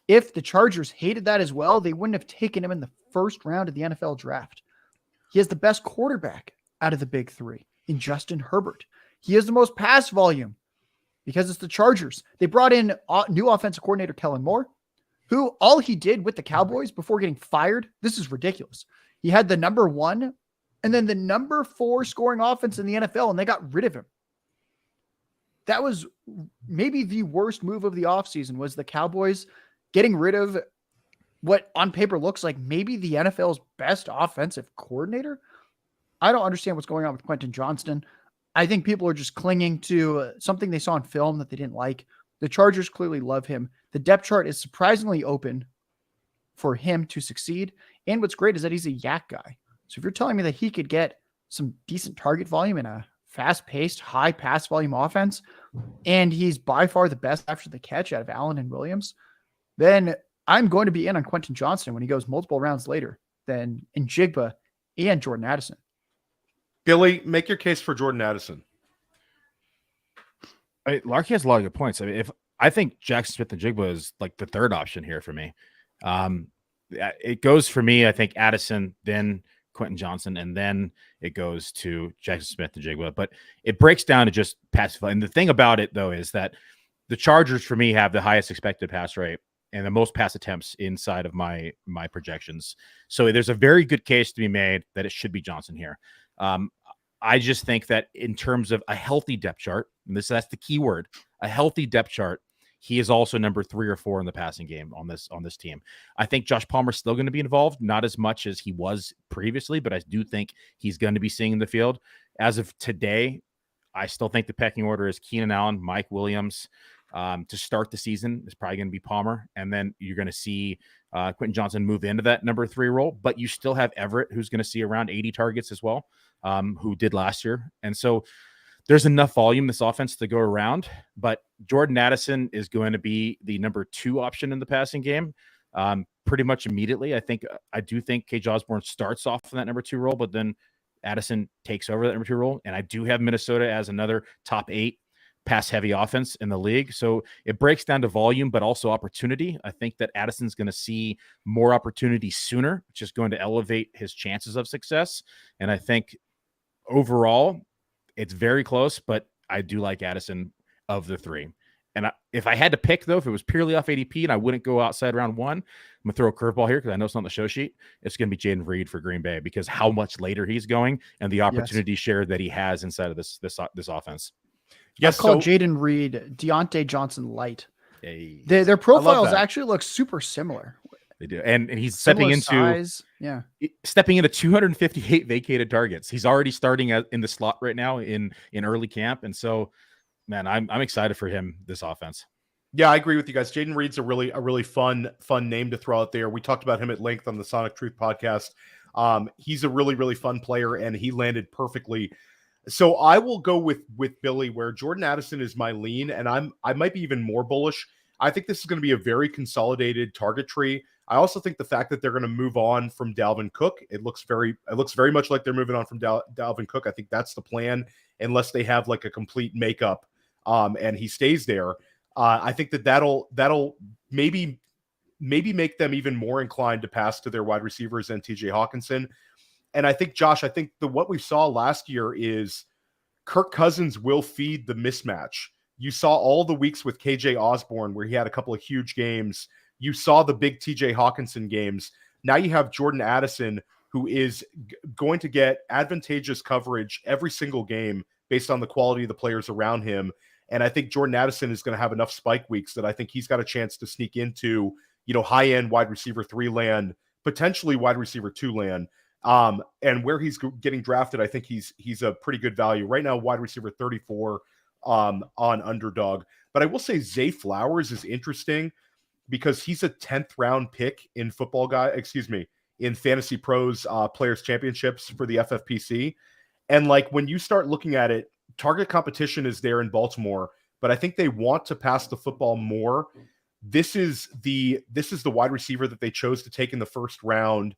If the Chargers hated that as well, they wouldn't have taken him in the first round of the NFL draft. He has the best quarterback out of the big 3 in Justin Herbert. He has the most pass volume because it's the Chargers. They brought in new offensive coordinator Kellen Moore, who all he did with the Cowboys before getting fired, this is ridiculous. He had the number 1 and then the number 4 scoring offense in the NFL, and they got rid of him. That was maybe the worst move of the offseason, was the Cowboys getting rid of what on paper looks like maybe the NFL's best offensive coordinator. I don't understand what's going on with Quentin Johnston. I think people are just clinging to something they saw in film that they didn't like. The Chargers clearly love him. The depth chart is surprisingly open for him to succeed. And what's great is that he's a yak guy. So if you're telling me that he could get some decent target volume in a fast-paced, high pass volume offense, and he's by far the best after the catch out of Allen and Williams, then I'm going to be in on Quentin Johnston when he goes multiple rounds later than Njigba and Jordan Addison. Billy, make your case for Jordan Addison. Larky has a lot of good points. I mean, I think Jaxon Smith-Njigba is like the third option here for me. It goes for me, I think Addison, then Quentin Johnston, and then it goes to Jaxon Smith-Njigba. But it breaks down to just pass. And the thing about it, though, is that the Chargers, for me, have the highest expected pass rate and the most pass attempts inside of my projections. So there's a very good case to be made that it should be Johnson here. I just think that in terms of a healthy depth chart, and that's the key word, a healthy depth chart, he is also number 3 or 4 in the passing game on this team. I think Josh Palmer's still going to be involved, not as much as he was previously, but I do think he's going to be seeing the field. As of today, I still think the pecking order is Keenan Allen, Mike Williams. To start the season is probably going to be Palmer, and then you're going to see Quentin Johnston move into that number 3 role, but you still have Everett, who's going to see around 80 targets as well, who did last year. And so there's enough volume, this offense, to go around, but Jordan Addison is going to be the number 2 option in the passing game pretty much immediately. I do think Cage Osborne starts off in that number 2 role, but then Addison takes over that number 2 role. And I do have Minnesota as another top 8 pass-heavy offense in the league. So it breaks down to volume, but also opportunity. I think that Addison's going to see more opportunity sooner, which is going to elevate his chances of success. And I think overall, it's very close, but I do like Addison of the 3. And if I had to pick, though, if it was purely off ADP and I wouldn't go outside round 1, I'm going to throw a curveball here because I know it's not on the show sheet. It's going to be Jayden Reed for Green Bay because how much later he's going and the opportunity share that he has inside of this offense. Yes, called Jayden Reed, Diontae Johnson light. Hey. Their profiles actually look super similar. They do, and he's Similar size. Yeah. stepping into 258 vacated targets. He's already starting in the slot right now in early camp, and so, man, I'm excited for him this offense. Yeah, I agree with you guys. Jaden Reed's a really fun name to throw out there. We talked about him at length on the Sonic Truth podcast. He's a really fun player, and he landed perfectly. So I will go with Billy, where Jordan Addison is my lean, and I might be even more bullish. I think this is going to be a very consolidated target tree. I also think the fact that they're going to move on from Dalvin Cook, it looks very much like they're moving on from Dalvin Cook. I think that's the plan, unless they have like a complete makeup, and he stays there. I think that'll maybe make them even more inclined to pass to their wide receivers than TJ Hawkinson. And I think, Josh, what we saw last year is Kirk Cousins will feed the mismatch. You saw all the weeks with KJ Osborne where he had a couple of huge games. You saw the big TJ Hawkinson games. Now you have Jordan Addison, who is going to get advantageous coverage every single game based on the quality of the players around him. And I think Jordan Addison is going to have enough spike weeks that I think he's got a chance to sneak into, high-end wide receiver 3 land, potentially wide receiver 2 land. And where he's getting drafted, I think he's a pretty good value. Right now, wide receiver 34 on Underdog. But I will say Zay Flowers is interesting because he's a 10th round pick in in Fantasy Pros Players Championships for the FFPC. And like when you start looking at it, target competition is there in Baltimore, but I think they want to pass the football more. This is the wide receiver that they chose to take in the first round.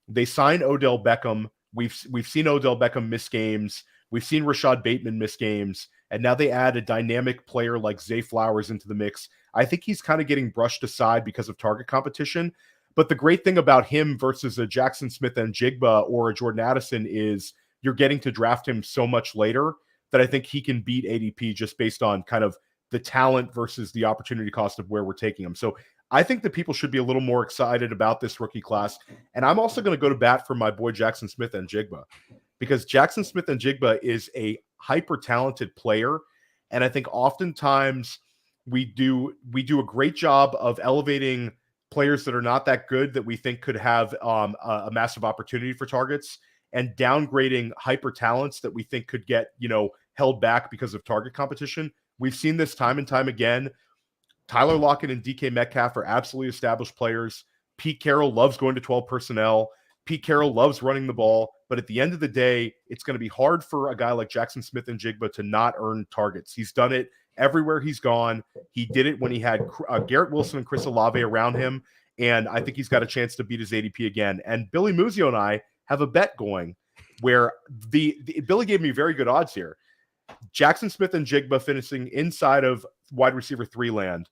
They signed Odell Beckham. We've seen Odell Beckham miss games. We've seen Rashad Bateman miss games, and now they add a dynamic player like Zay Flowers into the mix. I think he's kind of getting brushed aside because of target competition. But the great thing about him versus a Jaxon Smith-Njigba or a Jordan Addison is you're getting to draft him so much later that I think he can beat ADP just based on kind of the talent versus the opportunity cost of where we're taking him. So I think that people should be a little more excited about this rookie class. And I'm also going to go to bat for my boy Jaxon Smith-Njigba, because Jaxon Smith-Njigba is a hyper talented player. And I think oftentimes we do a great job of elevating players that are not that good that we think could have a massive opportunity for targets, and downgrading hyper talents that we think could get, held back because of target competition. We've seen this time and time again. Tyler Lockett and DK Metcalf are absolutely established players. Pete Carroll loves going to 12 personnel. Pete Carroll loves running the ball. But at the end of the day, it's going to be hard for a guy like Jaxon Smith-Njigba to not earn targets. He's done it everywhere he's gone. He did it when he had Garrett Wilson and Chris Olave around him. And I think he's got a chance to beat his ADP again. And Billy Muzio and I have a bet going where Billy gave me very good odds here. Jaxon Smith-Njigba finishing inside of wide receiver 3 land,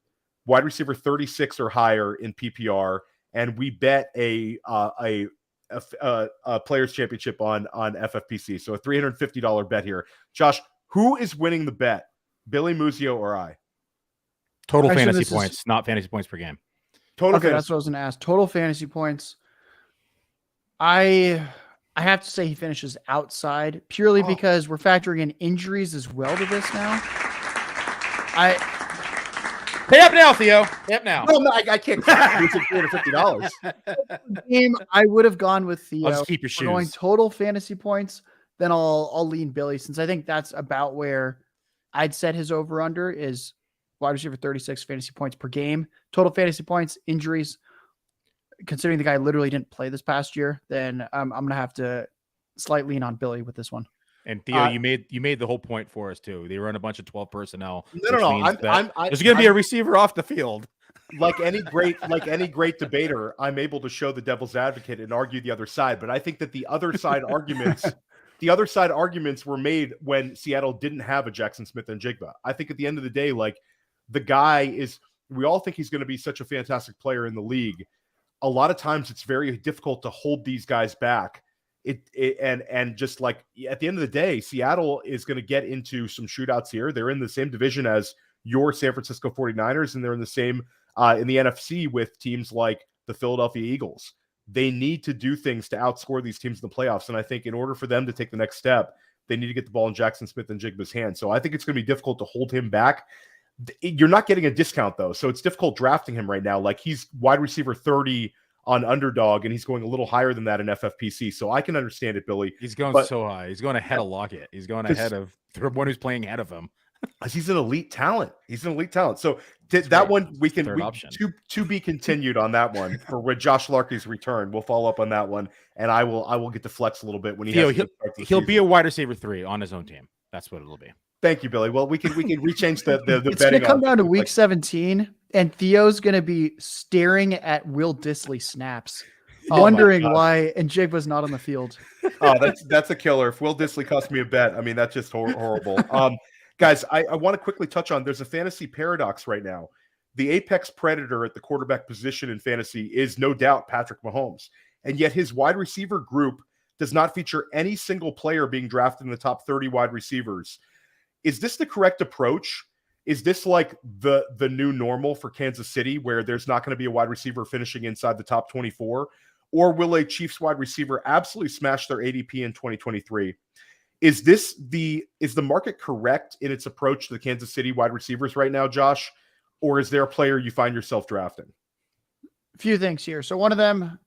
wide receiver 36 or higher in PPR, and we bet a Players Championship on FFPC. So a $350 bet here. Josh, who is winning the bet? Billy Muzio or I? Total fantasy points, not fantasy points per game. Total. Okay, that's what I was going to ask. Total fantasy points. I have to say he finishes outside purely because we're factoring in injuries as well to this now. Pay up now, Theo. Pay up now. No, I can't. It's $350. Game, I would have gone with Theo. I'll just keep your shoes. Going total fantasy points, then I'll lean Billy, since I think that's about where I'd set his over under is wide receiver 36 fantasy points per game. Total fantasy points, injuries. Considering the guy literally didn't play this past year, then I'm gonna have to slightly lean on Billy with this one. And Theo, you made the whole point for us too. They run a bunch of 12 personnel. No. There's going to be a receiver off the field. Like any great debater, I'm able to show the devil's advocate and argue the other side. But I think that the other side arguments were made when Seattle didn't have a Jaxon Smith-Njigba. I think at the end of the day, like the guy we all think he's going to be such a fantastic player in the league. A lot of times it's very difficult to hold these guys back. And just like at the end of the day, Seattle is going to get into some shootouts here. They're in the same division as your San Francisco 49ers, and they're in the same in the NFC with teams like the Philadelphia Eagles. They need to do things to outscore these teams in the playoffs. And I think in order for them to take the next step, they need to get the ball in Jaxon Smith-Njigba's hands. So I think it's going to be difficult to hold him back. You're not getting a discount though, so it's difficult drafting him right now. Like he's wide receiver 30 on underdog, and he's going a little higher than that in FFPC. So I can understand it, Billy. He's going But- so high. He's going ahead of Lockett. He's going 'Cause- ahead of the one who's playing ahead of him. He's an elite talent. So That's that great. one we can Third option. to be continued on that one for with Josh Larky's return. We'll follow up on that one, and I will get to flex a little bit when he Theo, has a good start to the he'll be season. a wide receiver 3 on his own team. That's what it'll be. Thank you, Billy. Well, we can rechange the It's going to betting come on down to things week like- 17, and Theo's going to be staring at Will Dissly snaps, Oh my wondering God. why Njigba's not on the field. Oh, that's a killer. If Will Dissly cost me a bet, I mean, that's just horrible. Guys, I want to quickly touch on, there's a fantasy paradox right now. The apex predator at the quarterback position in fantasy is no doubt Patrick Mahomes, and yet his wide receiver group does not feature any single player being drafted in the top 30 wide receivers. Is this the correct approach? Is this like the new normal for Kansas City, where there's not going to be a wide receiver finishing inside the top 24? Or will a Chiefs wide receiver absolutely smash their ADP in 2023? Is the market correct in its approach to the Kansas City wide receivers right now, Josh? Or is there a player you find yourself drafting? A few things here. So one of them,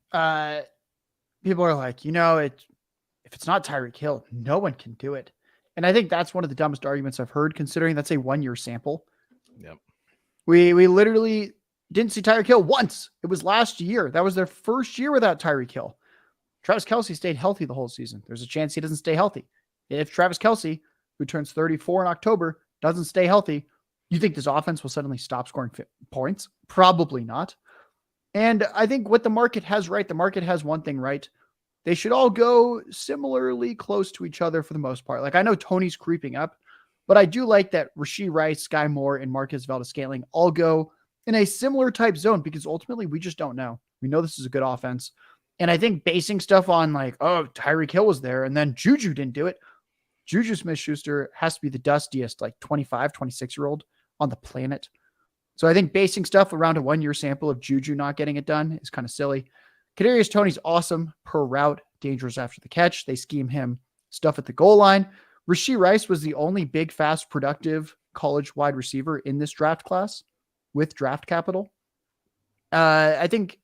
people are like, if it's not Tyreek Hill, no one can do it. And I think that's one of the dumbest arguments I've heard, considering that's a 1-year sample. Yep. We literally didn't see Tyreek Hill once. It was last year. That was their first year without Tyreek Hill. Travis Kelce stayed healthy the whole season. There's a chance he doesn't stay healthy. If Travis Kelce, who turns 34 in October, doesn't stay healthy, you think this offense will suddenly stop scoring points? Probably not. And I think what the market has right, the market has one thing right. They should all go similarly close to each other for the most part. Like, I know Tony's creeping up, but I do like that Rashee Rice, Sky Moore, and Marquez Valdes-Scantling all go in a similar type zone, because ultimately we just don't know. We know this is a good offense. And I think basing stuff on like, oh, Tyreek Hill was there and then Juju didn't do it. Juju Smith-Schuster has to be the dustiest, like 25, 26-year-old on the planet. So I think basing stuff around a 1-year sample of Juju not getting it done is kind of silly. Kadarius Toney's awesome per route, dangerous after the catch. They scheme him stuff at the goal line. Rashee Rice was the only big, fast, productive college wide receiver in this draft class with draft capital. I think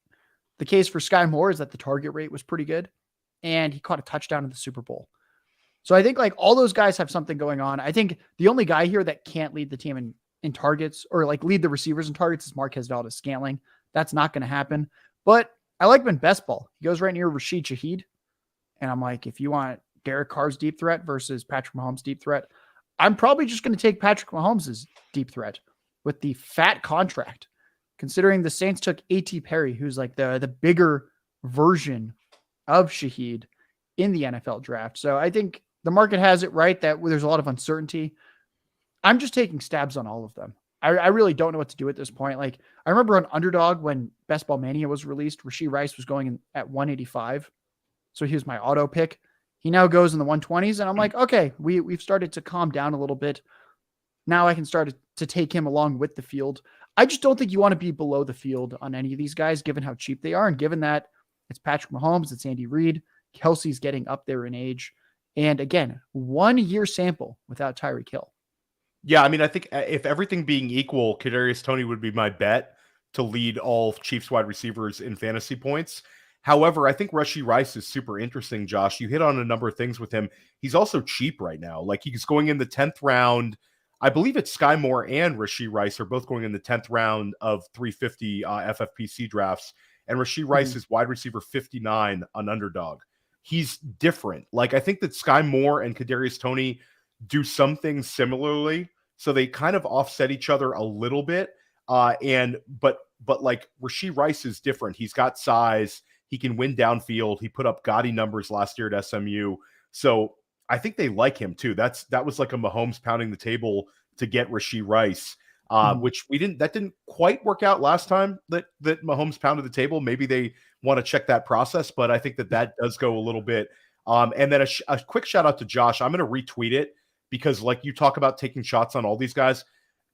the case for Sky Moore is that the target rate was pretty good, and he caught a touchdown in the Super Bowl. So I think like all those guys have something going on. I think the only guy here that can't lead the team in targets, or like lead the receivers in targets, is Marquez Valdes-Scantling. That's not going to happen. But I like him in best ball. He goes right near Rashid Shaheed. And I'm like, if you want Derek Carr's deep threat versus Patrick Mahomes' deep threat, I'm probably just going to take Patrick Mahomes' deep threat with the fat contract, considering the Saints took A.T. Perry, who's like the bigger version of Shaheed in the NFL draft. So I think the market has it right that there's a lot of uncertainty. I'm just taking stabs on all of them. I really don't know what to do at this point. Like, I remember on Underdog when Best Ball Mania was released, Rashee Rice was going in at 185. So he was my auto pick. He now goes in the 120s, and I'm like, okay, we've started to calm down a little bit. Now I can start to take him along with the field. I just don't think you want to be below the field on any of these guys, given how cheap they are, and given that it's Patrick Mahomes, it's Andy Reid, Kelsey's getting up there in age. And again, 1-year sample without Tyreek Hill. Yeah, I mean, I think if everything being equal, Kadarius Toney would be my bet to lead all Chiefs wide receivers in fantasy points. However, I think Rashee Rice is super interesting, Josh. You hit on a number of things with him. He's also cheap right now. Like, he's going in the 10th round. I believe it's Sky Moore and Rashee Rice are both going in the 10th round of 350 FFPC drafts. And Rashee Rice is wide receiver 59 on Underdog. He's different. Like, I think that Sky Moore and Kadarius Toney do some things similarly, so they kind of offset each other a little bit. But like Rashee Rice is different. He's got size. He can win downfield. He put up gaudy numbers last year at SMU. So I think they like him too. That was like a Mahomes pounding the table to get Rashee Rice, which that didn't quite work out last time that Mahomes pounded the table. Maybe they want to check that process, but I think that does go a little bit. And then a quick shout out to Josh. I'm going to retweet it, because like you talk about taking shots on all these guys.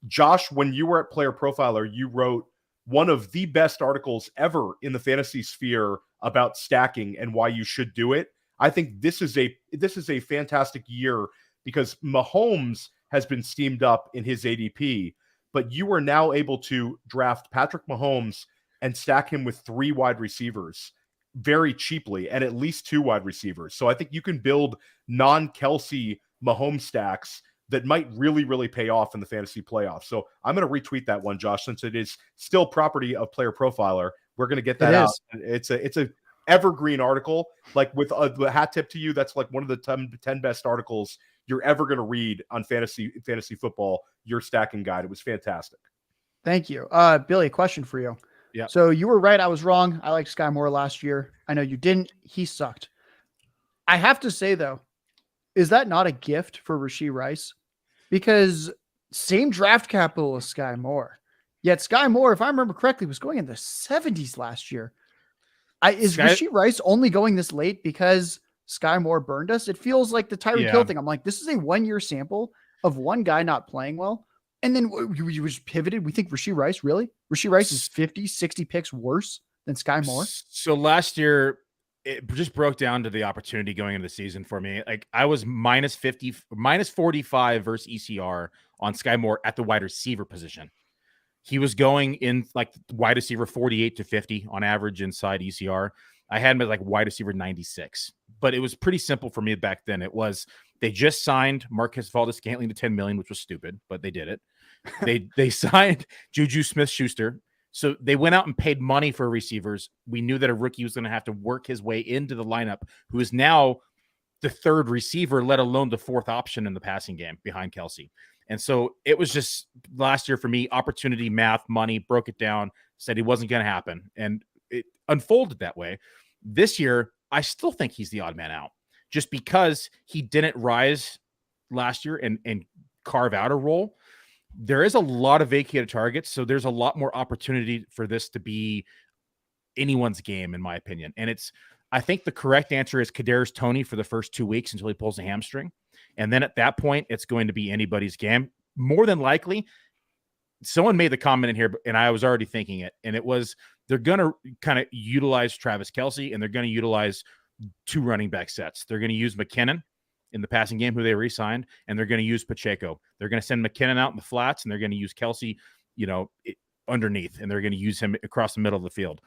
Josh, when you were at Player Profiler, you wrote one of the best articles ever in the fantasy sphere about stacking and why you should do it. I think this is a fantastic year because Mahomes has been steamed up in his ADP, but you are now able to draft Patrick Mahomes and stack him with 3 wide receivers very cheaply and at least 2 wide receivers. So I think you can build non-Kelsey Mahomes stacks that might really, really pay off in the fantasy playoffs. So I'm going to retweet that one, Josh, since it is still property of Player Profiler. We're going to get that out. It's a evergreen article. Like with a hat tip to you, that's like one of the 10 best articles you're ever going to read on fantasy football, your stacking guide. It was fantastic. Thank you. Billy, a question for you. Yeah. So you were right. I was wrong. I liked Sky Moore last year. I know you didn't. He sucked. I have to say, though, is that not a gift for Rashee Rice? Because same draft capital as Sky Moore. Yet Sky Moore, if I remember correctly, was going in the 70s last year. Is Rashee Rice only going this late because Sky Moore burned us? It feels like the Tyreek Hill thing. I'm like, this is a 1-year sample of one guy not playing well. And then we just pivoted. We think Rashee Rice, really? Rashee Rice is 50, 60 picks worse than Sky Moore? So last year, it just broke down to the opportunity going into the season for me. Like I was minus 45 versus ECR on Sky Moore at the wide receiver position. He was going in like wide receiver 48 to 50 on average inside ECR. I had him at like wide receiver 96, but it was pretty simple for me back then. It was, they just signed Marquez Valdes-Scantling to 10 million, which was stupid, but they did it. They signed Juju Smith-Schuster. So they went out and paid money for receivers. We knew that a rookie was going to have to work his way into the lineup, who is now the 3rd receiver, let alone the 4th option in the passing game behind Kelsey. And so it was just last year for me, opportunity, math, money, broke it down, said it wasn't going to happen. And it unfolded that way. This year, I still think he's the odd man out just because he didn't rise last year and carve out a role. There is a lot of vacated targets, so there's a lot more opportunity for this to be anyone's game, in my opinion. And I think the correct answer is Kadarius Toney for the first 2 weeks until he pulls a hamstring. And then at that point, it's going to be anybody's game. More than likely, someone made the comment in here, and I was already thinking it, and it was they're going to kind of utilize Travis Kelce, and they're going to utilize 2 running back sets. They're going to use McKinnon in the passing game, who they re-signed, and they're going to use Pacheco. They're going to send McKinnon out in the flats, and they're going to use Kelce, underneath, and they're going to use him across the middle of the field.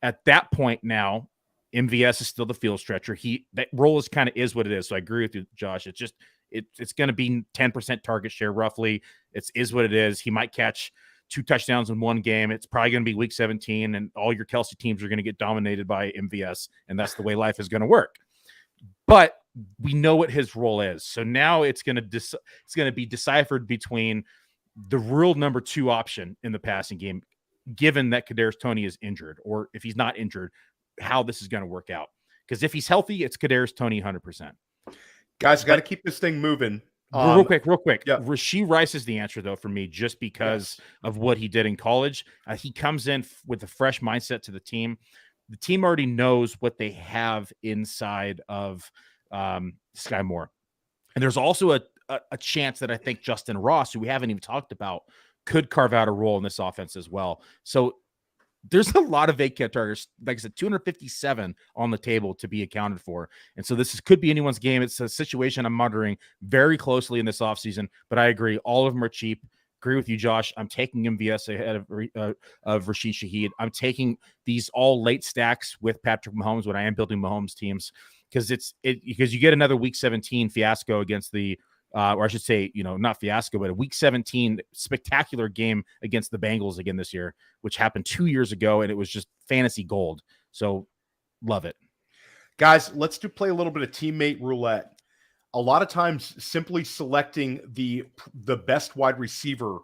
At that point now, MVS is still the field stretcher. That role is what it is. So I agree with you, Josh. It's just it's going to be 10% target share roughly. It is what it is. He might catch 2 touchdowns in one game. It's probably going to be week 17, and all your Kelsey teams are going to get dominated by MVS, and that's the way life is going to work. But we know what his role is. So now it's going to be deciphered between the real number 2 option in the passing game, given that Kadarius Toney is injured, or if he's not injured, how this is going to work out. Because if he's healthy, it's Kadarius Toney 100%. Guys, got to keep this thing moving. Real quick. Yeah. Rashee Rice is the answer, though, for me, just because of what he did in college. He comes in with a fresh mindset to the team. The team already knows what they have inside of Sky Moore. And there's also a chance that I think Justin Ross, who we haven't even talked about, could carve out a role in this offense as well. So there's a lot of vacant targets, like I said, 257 on the table to be accounted for. And so this could be anyone's game. It's a situation I'm monitoring very closely in this offseason, but I agree. All of them are cheap. Agree with you, Josh. I'm taking MVS ahead of Rashid Shaheed. I'm taking these all late stacks with Patrick Mahomes when I am building Mahomes teams, because because you get another week 17 fiasco against the or I should say, not fiasco, but a week 17 spectacular game against the Bengals again this year, which happened 2 years ago, and it was just fantasy gold. So love it. Guys, let's play a little bit of teammate roulette. A lot of times simply selecting the best wide receiver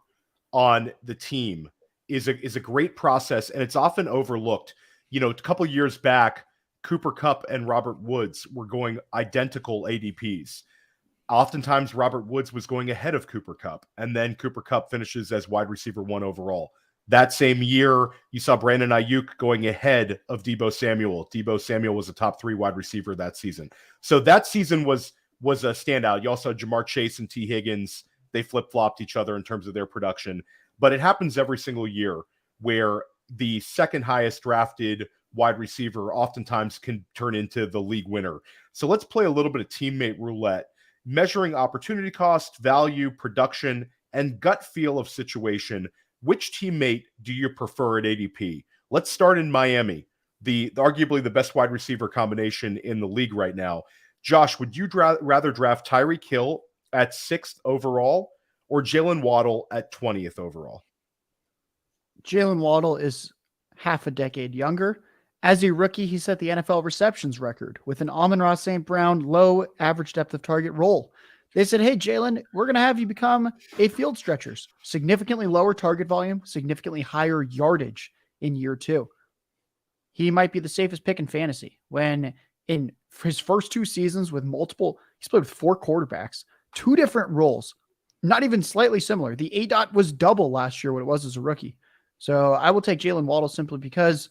on the team is a great process, and it's often overlooked. A couple of years back, Cooper Kupp and Robert Woods were going identical ADPs. Oftentimes, Robert Woods was going ahead of Cooper Kupp, and then Cooper Kupp finishes as wide receiver 1 overall. That same year, you saw Brandon Aiyuk going ahead of Deebo Samuel. Deebo Samuel was a top 3 wide receiver that season. So that season was a standout. You also had Jamar Chase and T. Higgins. They flip-flopped each other in terms of their production. But it happens every single year where the second highest drafted wide receiver oftentimes can turn into the league winner. So let's play a little bit of teammate roulette, measuring opportunity cost, value, production, and gut feel of situation. Which teammate do you prefer at ADP? Let's start in Miami, arguably the best wide receiver combination in the league right now. Josh, would you rather draft Tyreek Hill at 6th overall or Jaylen Waddle at 20th overall? Jaylen Waddle is half a decade younger. As a rookie, he set the NFL receptions record with an Amon-Ra St. Brown low average depth of target role. They said, hey, Jaylen, we're going to have you become a field stretchers. Significantly lower target volume, significantly higher yardage in year 2. He might be the safest pick in fantasy when in his first 2 seasons with he's played with 4 quarterbacks, 2 different roles, not even slightly similar. The ADOT was double last year what it was as a rookie. So I will take Jaylen Waddle simply because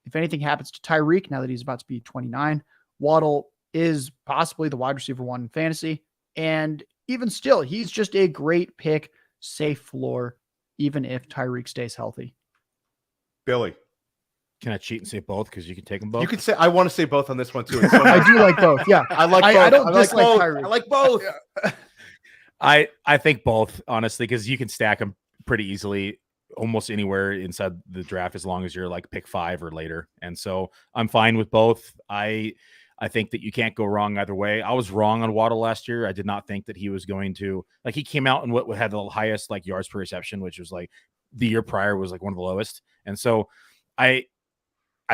if anything happens to Tyreek, now that he's about to be 29, Waddle is possibly the wide receiver 1 in fantasy. And even still, he's just a great pick, safe floor, even if Tyreek stays healthy. Billy. Can I cheat and say both? Because you can take them both. You can say, I want to say both on this one too. I do like both. Yeah. I like both. I don't like dislike both. Tyreek. I like both. I think both, honestly, because you can stack them pretty easily almost anywhere inside the draft as long as you're like pick 5 or later. And so I'm fine with both. I think that you can't go wrong either way. I was wrong on Waddle last year. I did not think that he was going to, like, he came out and what had the highest like yards per reception, which was like the year prior was like one of the lowest. And so I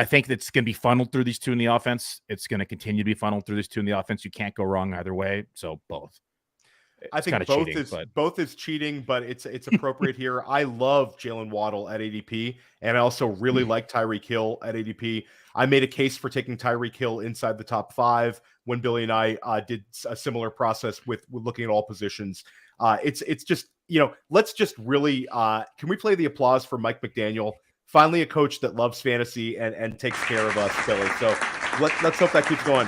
think that's going to be funneled through these 2 in the offense. It's going to continue to be funneled through these 2 in the offense. You can't go wrong either way. So both. I think both is cheating, but it's appropriate here. I love Jaylen Waddle at ADP, and I also really like Tyreek Hill at ADP. I made a case for taking Tyreek Hill inside the top 5 when Billy and I did a similar process with looking at all positions. It's just, let's just really can we play the applause for Mike McDaniel? Finally, a coach that loves fantasy and takes care of us, Billy. So let's hope that keeps going.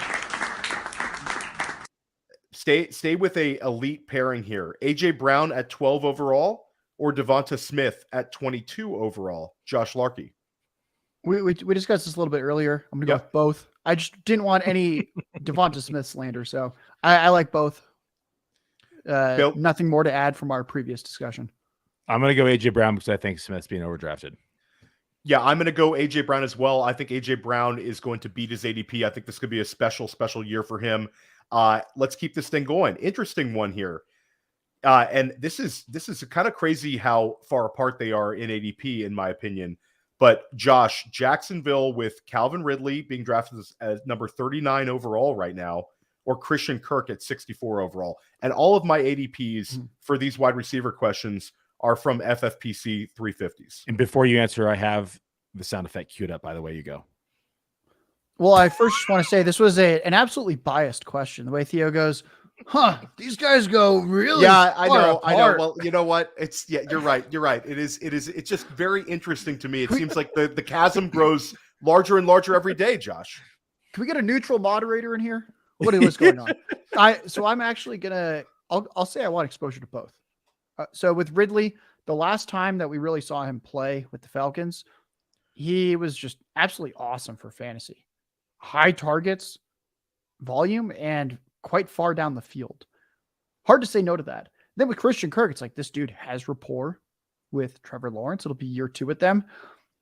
Stay with a elite pairing here. AJ Brown at 12 overall or Devonta Smith at 22 overall. Josh Larkey. We discussed this a little bit earlier. I'm going to go with both. I just didn't want any Devonta Smith slander, so I like both. Nothing more to add from our previous discussion. I'm going to go AJ Brown because I think Smith's being overdrafted. Yeah, I'm going to go AJ Brown as well. I think AJ Brown is going to beat his ADP. I think this could be a special year for him. Let's keep this thing going. Interesting one here. And this is kind of crazy how far apart they are in ADP, in my opinion. But Josh, Jacksonville with Calvin Ridley being drafted as number 39 overall right now, or Christian Kirk at 64 overall. And all of my ADPs for these wide receiver questions are from FFPC 350s. And before you answer, I have the sound effect queued up, by the way you go. Well, I first just want to say this was an absolutely biased question. The way Theo goes, these guys go really I know. apart. Well, you know what? You're right. It's just very interesting to me. It seems like the chasm grows larger and larger every day, Josh. Can we get a neutral moderator in here? What is going on? I'm actually I'll say I want exposure to both. So with Ridley, the last time that we really saw him play with the Falcons, he was just absolutely awesome for fantasy. High targets, volume, and quite far down the field. Hard to say no to that. Then with Christian Kirk, it's like this dude has rapport with Trevor Lawrence. It'll be year 2 with them.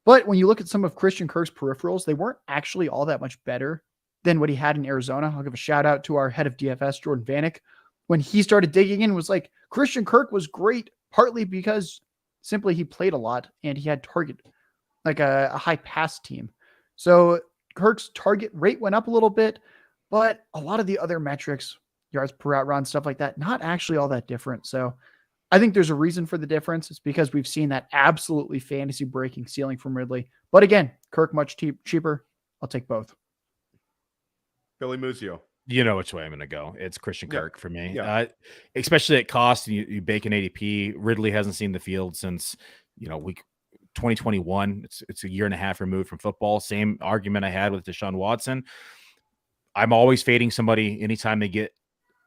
But when you look at some of Christian Kirk's peripherals, they weren't actually all that much better than what he had in Arizona. I'll give a shout out to our head of DFS, Jordan Vanek. When he started digging in, was like, Christian Kirk was great, partly because simply he played a lot and he had target, like a high pass team. So Kirk's target rate went up a little bit, but a lot of the other metrics, yards per route run, stuff like that, not actually all that different. So I think there's a reason for the difference. It's because we've seen that absolutely fantasy breaking ceiling from Ridley. But again, Kirk much cheaper. I'll take both. Billy Muzio. You know which way I'm going to go. It's Christian Kirk for me, especially at cost. And you bake an ADP. Ridley hasn't seen the field since week 2021. It's a year and a half removed from football. Same argument I had with Deshaun Watson. I'm always fading somebody anytime they get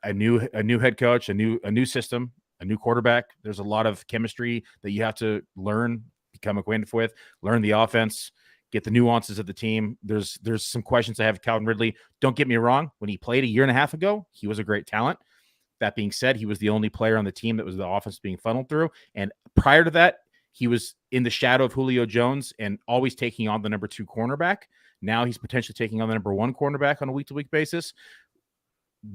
a new head coach, a new system, a new quarterback. There's a lot of chemistry that you have to learn, become acquainted with, learn the offense, get the nuances of the team. There's some questions I have with Calvin Ridley. Don't get me wrong. When he played a year and a half ago, he was a great talent. That being said, he was the only player on the team that was the offense being funneled through. And prior to that, he was in the shadow of Julio Jones and always taking on the number 2 cornerback. Now he's potentially taking on the number 1 cornerback on a week-to-week basis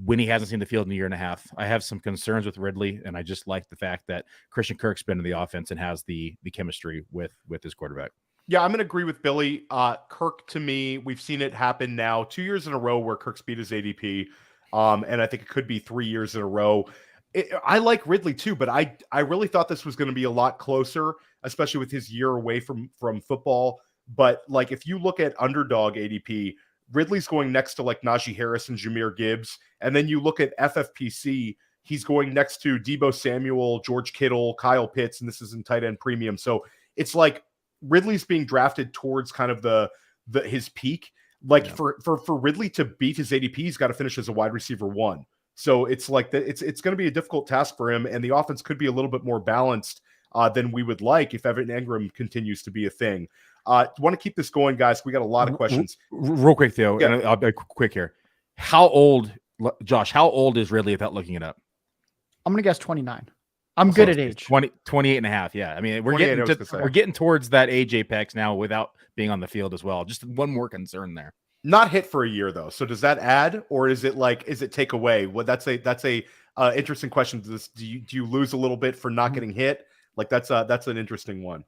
when he hasn't seen the field in a year and a half. I have some concerns with Ridley, and I just like the fact that Christian Kirk's been in the offense and has the chemistry with his quarterback. Yeah, I'm going to agree with Billy. Kirk, to me, we've seen it happen now 2 years in a row where Kirk's beat his ADP, and I think it could be 3 years in a row. I like Ridley too, but I really thought this was going to be a lot closer, especially with his year away from football. But like, if you look at underdog ADP, Ridley's going next to like Najee Harris and Jahmyr Gibbs. And then you look at FFPC, he's going next to Deebo Samuel, George Kittle, Kyle Pitts, and this is in tight end premium. So it's like Ridley's being drafted towards kind of his peak. Like for Ridley to beat his ADP, he's got to finish as a wide receiver 1. So it's like it's going to be a difficult task for him, and the offense could be a little bit more balanced than we would like if Evan Engram continues to be a thing. Want to keep this going, guys? We got a lot of questions. Real quick, Theo, Yeah. and I'll be quick here. How old, Josh, how old is Ridley without looking it up? I'm going to guess 29. I'm good at age. 28 and a half. Yeah. I mean, we're getting towards that age apex now without being on the field as well. Just one more concern there. Not hit for a year though. So does that add, or is it take away? Well, that's a interesting question. Do you lose a little bit for not getting hit? Like that's an interesting one.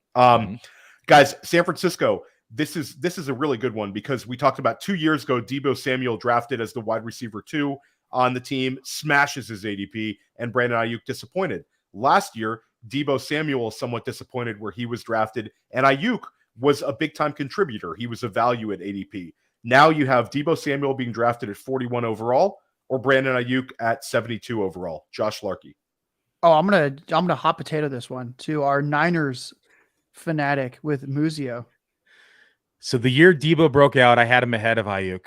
Guys, San Francisco, this is a really good one because we talked about 2 years ago, Deebo Samuel drafted as the wide receiver 2 on the team, smashes his ADP, and Brandon Aiyuk disappointed. Last year, Deebo Samuel somewhat disappointed where he was drafted, and Aiyuk was a big-time contributor. He was a value at ADP. Now you have Deebo Samuel being drafted at 41 overall or Brandon Aiyuk at 72 overall. Josh Larkey. Oh, I'm gonna hot potato this one to our Niners fanatic with Muzio. So the year Deebo broke out, I had him ahead of Aiyuk.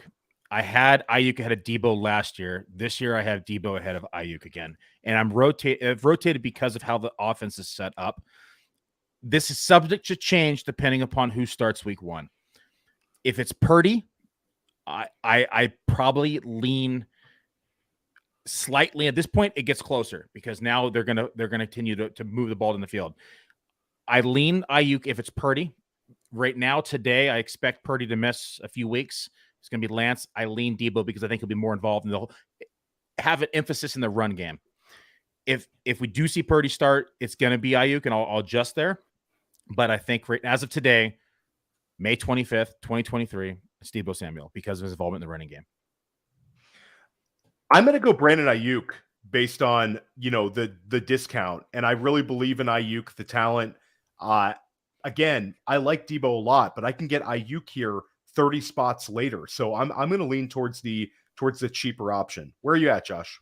I had Aiyuk ahead of Deebo last year. This year I have Deebo ahead of Aiyuk again. And I've rotated because of how the offense is set up. This is subject to change depending upon who starts week 1. If it's Purdy, I probably lean slightly. At this point, it gets closer because now they're gonna continue to move the ball in the field. I lean Aiyuk if it's Purdy. Right now, today, I expect Purdy to miss a few weeks. It's going to be Lance. I lean Deebo because I think he'll be more involved and they'll have an emphasis in the run game. If we do see Purdy start, it's going to be Aiyuk, and I'll adjust there. But I think as of today, May 25th, 2023, it's Deebo Samuel because of his involvement in the running game. I'm going to go Brandon Aiyuk based on, the discount. And I really believe in Aiyuk, the talent. Again, I like Deebo a lot, but I can get Aiyuk here 30 spots later. So I'm going to lean towards the cheaper option. Where are you at, Josh?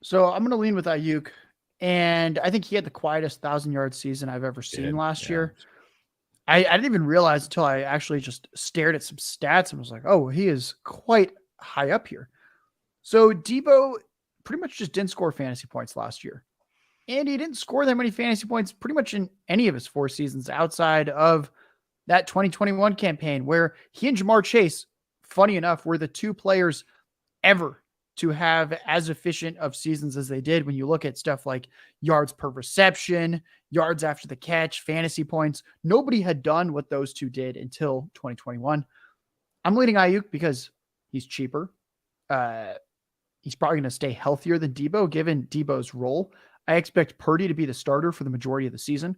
So I'm going to lean with Aiyuk, and I think he had the quietest 1,000-yard season I've ever seen last year. I didn't even realize until I actually just stared at some stats and was like, oh, he is quite high up here. So Deebo pretty much just didn't score fantasy points last year. And he didn't score that many fantasy points pretty much in any of his 4 seasons outside of that 2021 campaign where he and Jamar Chase, funny enough, were the 2 players ever to have as efficient of seasons as they did when you look at stuff like yards per reception, yards after the catch, fantasy points. Nobody had done what those 2 did until 2021. I'm leading Aiyuk because he's cheaper. He's probably going to stay healthier than Deebo given Deebo's role. I expect Purdy to be the starter for the majority of the season.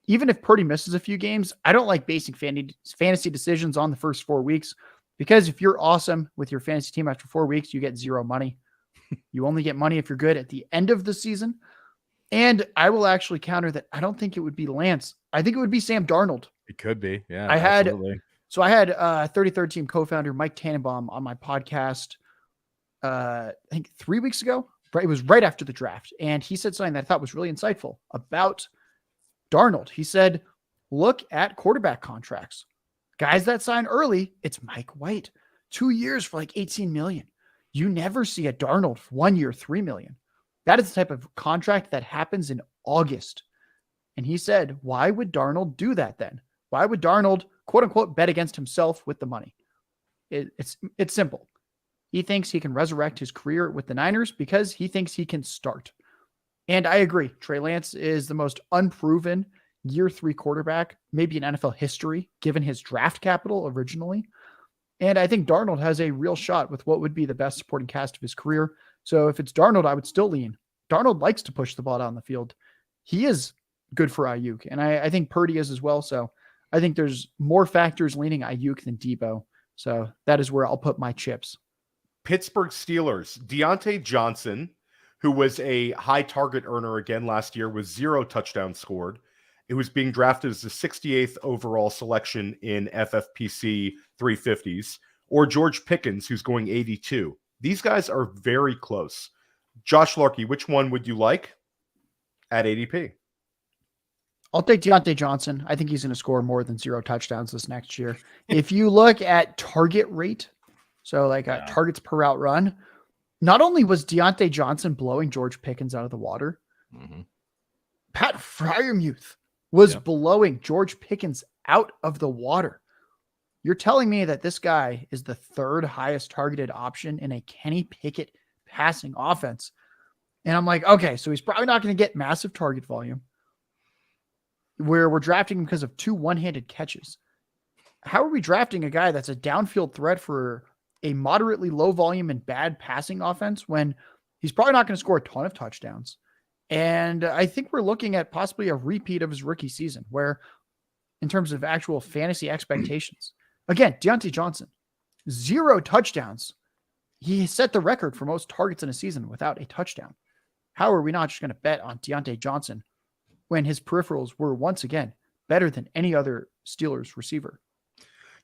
Even if Purdy misses a few games, I don't like basing fantasy decisions on the first 4 weeks because if you're awesome with your fantasy team after 4 weeks, you get 0 money. You only get money if you're good at the end of the season. And I will actually counter that. I don't think it would be Lance. I think it would be Sam Darnold. It could be. Yeah. I had absolutely. 33rd Team co-founder Mike Tannenbaum on my podcast, I think 3 weeks ago. Right, it was right after the draft. And he said something that I thought was really insightful about Darnold. He said, look at quarterback contracts. Guys that sign early, it's Mike White. 2 years for like $18 million. You never see a Darnold 1 year, $3 million. That is the type of contract that happens in August. And he said, why would Darnold do that then? Why would Darnold, quote unquote, bet against himself with the money? It's simple. He thinks he can resurrect his career with the Niners because he thinks he can start. And I agree. Trey Lance is the most unproven year 3 quarterback, maybe in NFL history, given his draft capital originally. And I think Darnold has a real shot with what would be the best supporting cast of his career. So if it's Darnold, I would still lean. Darnold likes to push the ball down the field. He is good for Aiyuk, and I think Purdy is as well. So I think there's more factors leaning Aiyuk than Deebo. So that is where I'll put my chips. Pittsburgh Steelers, Diontae Johnson, who was a high target earner again last year with 0 touchdowns scored. It was being drafted as the 68th overall selection in FFPC 350s, or George Pickens, who's going 82. These guys are very close. Josh Larkey, which one would you like at ADP? I'll take Diontae Johnson. I think he's going to score more than 0 touchdowns this next year. If you look at target rate, so like targets per route run, not only was Diontae Johnson blowing George Pickens out of the water, Pat Freiermuth was blowing George Pickens out of the water. You're telling me that this guy is the 3rd highest targeted option in a Kenny Pickett passing offense. And I'm like, okay, so he's probably not going to get massive target volume, where we're drafting him because of 2 one-handed catches. How are we drafting a guy that's a downfield threat for a moderately low volume and bad passing offense when he's probably not going to score a ton of touchdowns? And I think we're looking at possibly a repeat of his rookie season, where in terms of actual fantasy expectations, again, Diontae Johnson, 0 touchdowns. He set the record for most targets in a season without a touchdown. How are we not just going to bet on Diontae Johnson when his peripherals were once again better than any other Steelers receiver?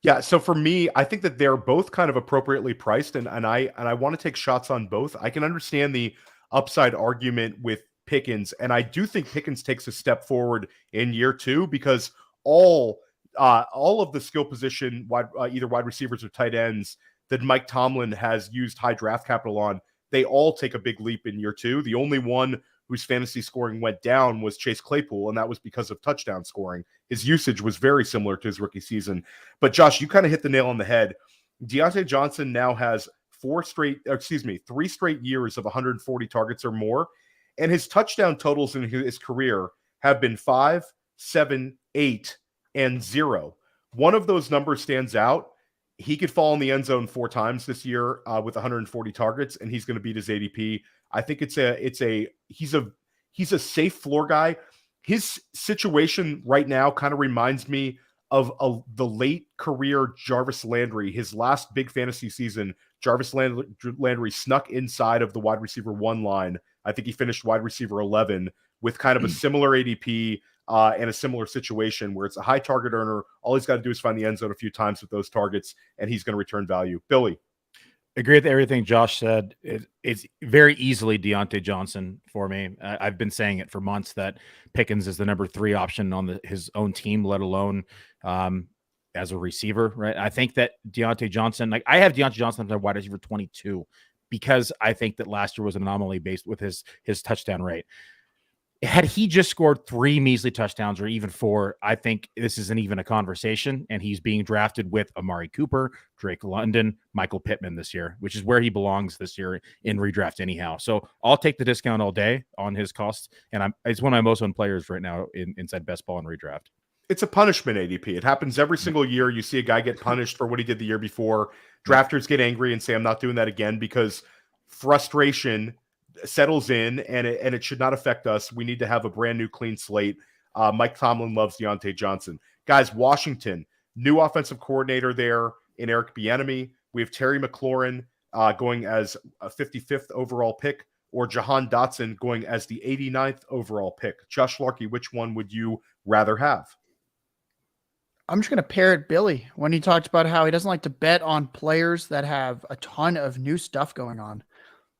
Yeah, so for me, I think that they're both kind of appropriately priced, and I want to take shots on both. I can understand the upside argument with Pickens, and I do think Pickens takes a step forward in year 2 because all of the skill position either wide receivers or tight ends that Mike Tomlin has used high draft capital on, they all take a big leap in year 2. The only one whose fantasy scoring went down was Chase Claypool, and that was because of touchdown scoring. His usage was very similar to his rookie season. But Josh, you kind of hit the nail on the head. Diontae Johnson now has 3 straight years of 140 targets or more, and his touchdown totals in his career have been 5, 7, 8, and 0. One of those numbers stands out. He could fall in the end zone 4 times this year with 140 targets, and he's going to beat his ADP. I think he's a safe floor guy. His situation right now kind of reminds me of the late career Jarvis Landry. His last big fantasy season, Jarvis Landry snuck inside of the wide receiver 1 line. I think he finished wide receiver 11 with kind of a similar ADP and a similar situation where it's a high target earner. All he's got to do is find the end zone a few times with those targets, and he's going to return value. Billy. Agree with everything Josh said. It's very easily Diontae Johnson for me. I've been saying it for months that Pickens is the number 3 option on his own team, let alone as a receiver, right? I think that Diontae Johnson, I have Diontae Johnson as wide receiver 22 because I think that last year was an anomaly based with his touchdown rate. Had he just scored 3 measly touchdowns or even 4, I think this isn't even a conversation. And he's being drafted with Amari Cooper, Drake London, Michael Pittman this year, which is where he belongs this year in redraft anyhow. So I'll take the discount all day on his cost. And it's one of my most owned players right now inside best ball and redraft. It's a punishment ADP. It happens every single year. You see a guy get punished for what he did the year before. Drafters get angry and say, I'm not doing that again, because frustration settles in, and it should not affect us. We need to have a brand new clean slate. Mike Tomlin loves Diontae Johnson. Guys, Washington, new offensive coordinator there in Eric Bieniemy. We have Terry McLaurin going as a 55th overall pick, or Jahan Dotson going as the 89th overall pick. Josh Larkey, which one would you rather have? I'm just going to parrot Billy when he talked about how he doesn't like to bet on players that have a ton of new stuff going on.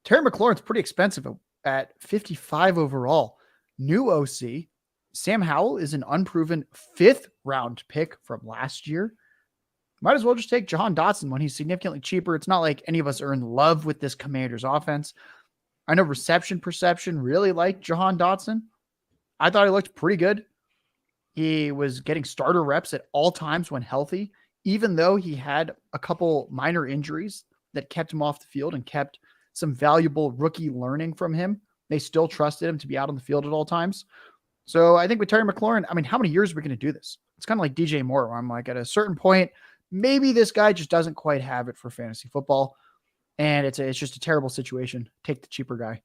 Terry McLaurin's pretty expensive at 55 overall. New OC. Sam Howell is an unproven 5th round pick from last year. Might as well just take Jahan Dotson when he's significantly cheaper. It's not like any of us are in love with this Commanders offense. I know reception perception really liked Jahan Dotson. I thought he looked pretty good. He was getting starter reps at all times when healthy, even though he had a couple minor injuries that kept him off the field and kept some valuable rookie learning from him. They still trusted him to be out on the field at all times. So I think with Terry McLaurin, I mean, how many years are we going to do this? It's kind of like DJ Moore, where I'm like, at a certain point, maybe this guy just doesn't quite have it for fantasy football. And it's just a terrible situation. Take the cheaper guy.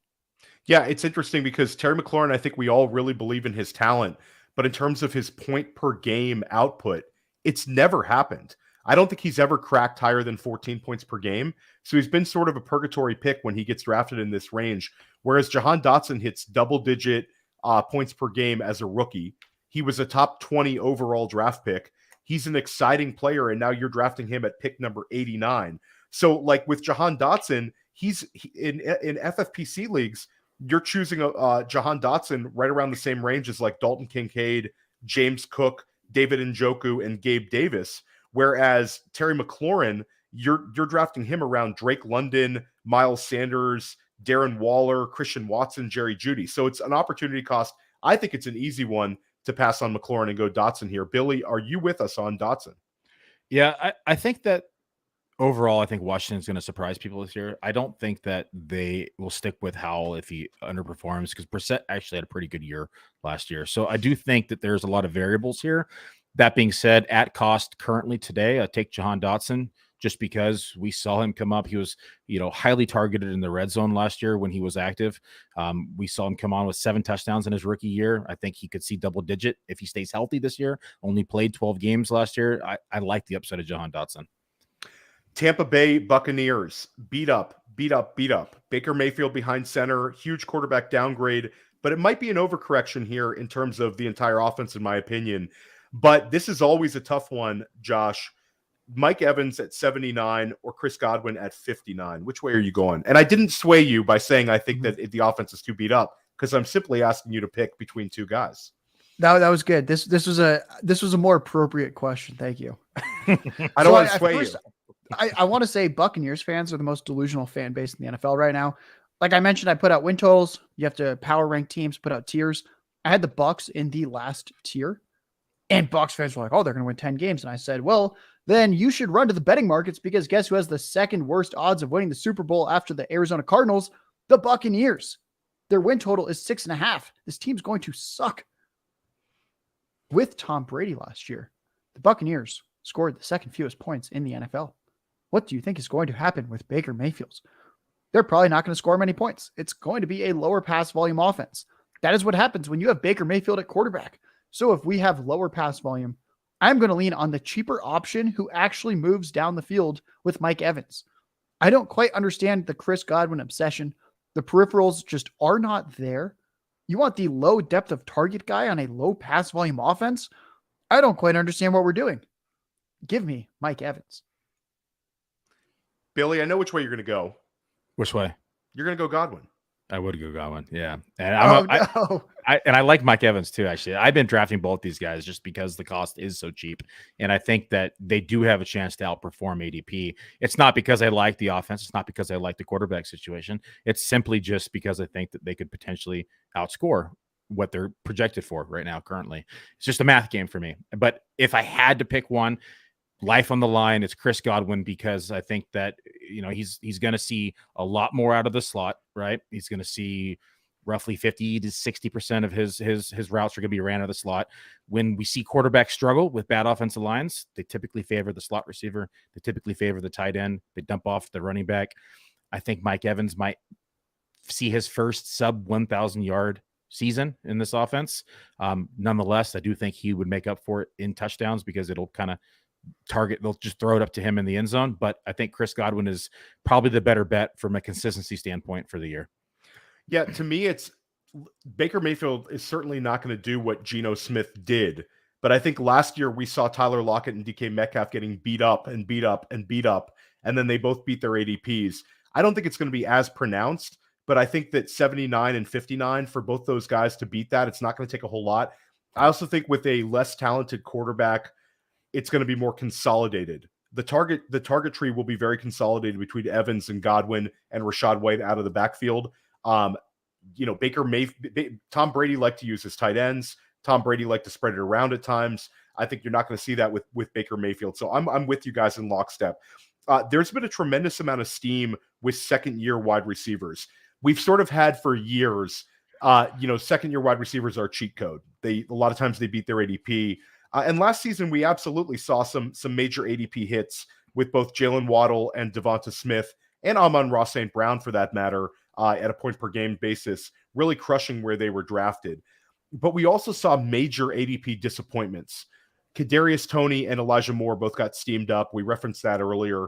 Yeah, it's interesting because Terry McLaurin, I think we all really believe in his talent, but in terms of his point per game output, it's never happened. I don't think he's ever cracked higher than 14 points per game. So he's been sort of a purgatory pick when he gets drafted in this range. Whereas Jahan Dotson hits double-digit points per game as a rookie. He was a top 20 overall draft pick. He's an exciting player, and now you're drafting him at pick number 89. So, like with Jahan Dotson, he's in FFPC leagues, you're choosing Jahan Dotson right around the same range as like Dalton Kincaid, James Cook, David Njoku, and Gabe Davis. Whereas Terry McLaurin, you're drafting him around Drake London, Miles Sanders, Darren Waller, Christian Watson, Jerry Jeudy. So it's an opportunity cost. I think it's an easy one to pass on McLaurin and go Dotson here. Billy, are you with us on Dotson? Yeah, I think that overall, I think Washington's going to surprise people this year. I don't think that they will stick with Howell if he underperforms, because Brissett actually had a pretty good year last year. So I do think that there's a lot of variables here. That being said, at cost currently today, I take Jahan Dotson just because we saw him come up. He was, highly targeted in the red zone last year when he was active. We saw him come on with 7 touchdowns in his rookie year. I think he could see double digit if he stays healthy this year. Only played 12 games last year. I like the upside of Jahan Dotson. Tampa Bay Buccaneers, beat up. Baker Mayfield behind center, huge quarterback downgrade, but it might be an overcorrection here in terms of the entire offense, in my opinion. But this is always a tough one, Josh. Mike Evans at 79 or Chris Godwin at 59. Which way are you going? And I didn't sway you by saying I think that the offense is too beat up, because I'm simply asking you to pick between two guys. That was good. This was a more appropriate question. Thank you. I don't want to sway you. I want to say Buccaneers fans are the most delusional fan base in the NFL right now. Like I mentioned, I put out win totals. You have to power rank teams, put out tiers. I had the Bucs in the last tier, and Bucs fans were like, "Oh, they're going to win 10 games." And I said, "Well, then you should run to the betting markets, because guess who has the second worst odds of winning the Super Bowl after the Arizona Cardinals? The Buccaneers. Their win total is 6.5. This team's going to suck." With Tom Brady last year, the Buccaneers scored the second fewest points in the NFL. What do you think is going to happen with Baker Mayfield? They're probably not going to score many points. It's going to be a lower pass volume offense. That is what happens when you have Baker Mayfield at quarterback. So if we have lower pass volume, I'm going to lean on the cheaper option who actually moves down the field with Mike Evans. I don't quite understand the Chris Godwin obsession. The peripherals just are not there. You want the low depth of target guy on a low pass volume offense? I don't quite understand what we're doing. Give me Mike Evans. Billy, I know which way you're going to go. Which way? You're going to go Godwin. I would go Godwin. Yeah. And I like Mike Evans too, actually. I've been drafting both these guys just because the cost is so cheap. And I think that they do have a chance to outperform ADP. It's not because I like the offense. It's not because I like the quarterback situation. It's simply just because I think that they could potentially outscore what they're projected for right now currently. It's just a math game for me. But if I had to pick one, life on the line, it's Chris Godwin, because I think that, he's going to see a lot more out of the slot, right? He's going to see roughly 50 to 60% of his routes are going to be ran out of the slot. When we see quarterbacks struggle with bad offensive lines, they typically favor the slot receiver. They typically favor the tight end. They dump off the running back. I think Mike Evans might see his first sub 1,000 yard season in this offense. Nonetheless, I do think he would make up for it in touchdowns, because it'll kind of they'll just throw it up to him in the end zone. But I think Chris Godwin is probably the better bet from a consistency standpoint for the year. Yeah, to me, it's Baker Mayfield is certainly not going to do what Geno Smith did. But I think last year we saw Tyler Lockett and DK Metcalf getting beat up, and then they both beat their ADPs. I don't think it's going to be as pronounced, but I think that 79 and 59 for both those guys to beat that, it's not going to take a whole lot. I also think with a less talented quarterback, it's going to be more consolidated. The target tree will be very consolidated between Evans and Godwin and Rachaad White out of the backfield. Tom Brady liked to use his tight ends. Tom Brady liked to spread it around at times. I think you're not going to see that with Baker Mayfield. So I'm with you guys in lockstep. There's been a tremendous amount of steam with second-year wide receivers. We've sort of had for years second-year wide receivers are a cheat code. A lot of times they beat their ADP. And last season, we absolutely saw some major ADP hits with both Jaylen Waddle and Devonta Smith and Amon-Ra St. Brown, for that matter, at a point-per-game basis, really crushing where they were drafted. But we also saw major ADP disappointments. Kadarius Toney and Elijah Moore both got steamed up. We referenced that earlier.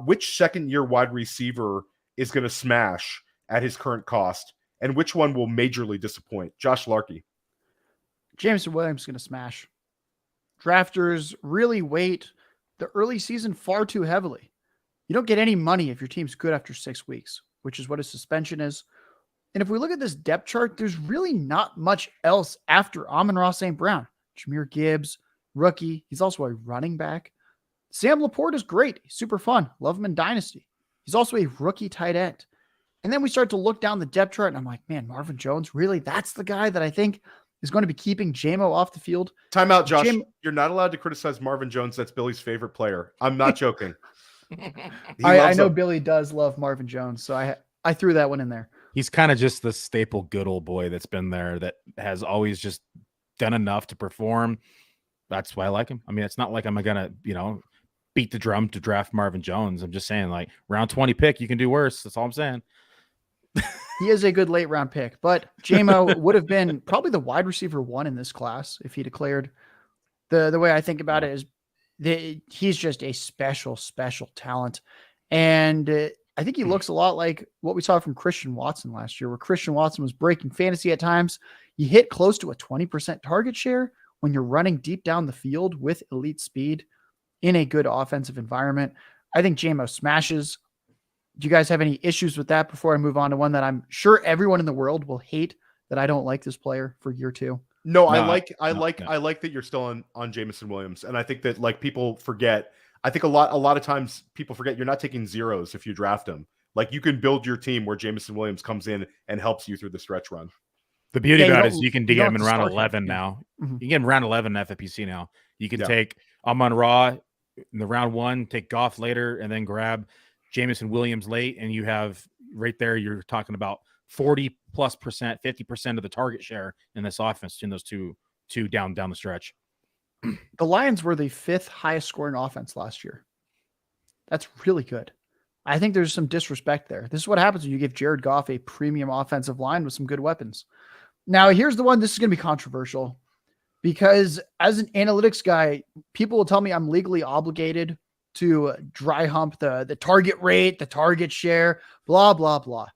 Which second-year wide receiver is going to smash at his current cost, and which one will majorly disappoint? Josh Larkey. Jameson Williams is going to smash. Drafters really weight the early season far too heavily. You don't get any money if your team's good after 6 weeks, which is what a suspension is. And if we look at this depth chart, there's really not much else after Amon-Ra St. Brown. Jahmyr Gibbs, rookie. He's also a running back. Sam Laporte is great. He's super fun. Love him in Dynasty. He's also a rookie tight end. And then we start to look down the depth chart, and I'm like, man, Marvin Jones, really? That's the guy that I think is going to be keeping JMO off the field? Time out, Josh. You're not allowed to criticize Marvin Jones. That's Billy's favorite player. I'm not joking. I know Billy does love Marvin Jones, so I threw that one in there. He's kind of just the staple good old boy that's been there, that has always just done enough to perform. That's why I like him. I mean, it's not like I'm going to, beat the drum to draft Marvin Jones. I'm just saying, like, round 20 pick, you can do worse. That's all I'm saying. He is a good late round pick, but JMO would have been probably the wide receiver 1 in this class if he declared. The way I think about it is he's just a special talent. And I think he looks a lot like what we saw from Christian Watson last year, where Christian Watson was breaking fantasy at times. You hit close to a 20% target share when you're running deep down the field with elite speed in a good offensive environment. I think JMO smashes. Do you guys have any issues with that before I move on to one that I'm sure everyone in the world will hate, that I don't like this player for year 2? No, I like that you're still on Jameson Williams. And I think that, like, people forget, I think a lot of times people forget you're not taking zeros if you draft him. Like, you can build your team where Jameson Williams comes in and helps you through the stretch run. The beauty about it is you can get him in round 11 him. now. Mm-hmm. You can get him round 11 FFPC now. You can take Amon-Ra in the round 1, take Goff later, and then grab Jameson Williams late, and you have right there, you're talking about 40+%, 50% of the target share in this offense in those two down the stretch. The Lions were the 5th highest scoring offense last year. That's really good. I think there's some disrespect there. This is what happens when you give Jared Goff a premium offensive line with some good weapons. Now, here's the one. This is going to be controversial because as an analytics guy, people will tell me I'm legally obligated to dry hump the target rate, the target share, blah, blah, blah.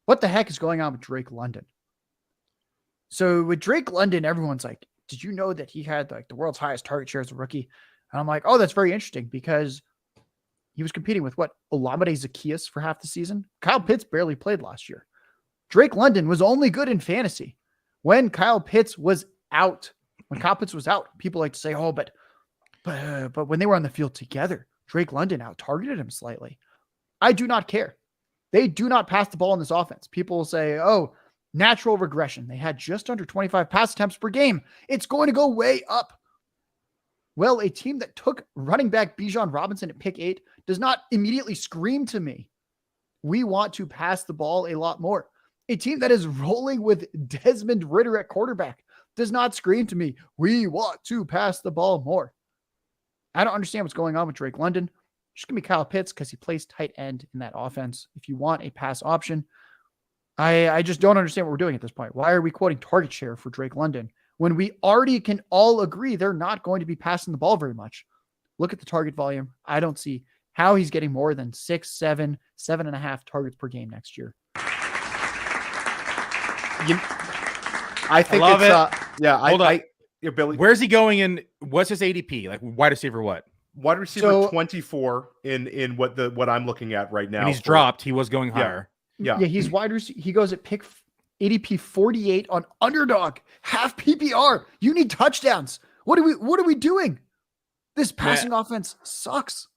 What the heck is going on with Drake London? So with Drake London, everyone's like, did you know that he had like the world's highest target share as a rookie? And I'm like, oh, that's very interesting because he was competing with Olamide Zaccheaus for half the season. Kyle Pitts barely played last year. Drake London was only good in fantasy when Kyle Pitts was out. When Kyle Pitts was out, people like to say, oh, but when they were on the field together, Drake London out-targeted him slightly. I do not care. They do not pass the ball in this offense. People will say, oh, natural regression. They had just under 25 pass attempts per game. It's going to go way up. Well, a team that took running back Bijan Robinson at pick 8 does not immediately scream to me, we want to pass the ball a lot more. A team that is rolling with Desmond Ridder at quarterback does not scream to me, we want to pass the ball more. I don't understand what's going on with Drake London. Just give me Kyle Pitts because he plays tight end in that offense. If you want a pass option, I just don't understand what we're doing at this point. Why are we quoting target share for Drake London when we already can all agree they're not going to be passing the ball very much? Look at the target volume. I don't see how he's getting more than 6, 7, 7.5 targets per game next year. I think I love it's it. Billy. Where's he going in? What's his ADP? Like wide receiver what? Wide receiver 24 in what I'm looking at right now. And he's dropped. He was going higher. Yeah, he's wide receiver. He goes at pick ADP 48 on underdog, half PPR. You need touchdowns. What are we doing? This passing offense sucks.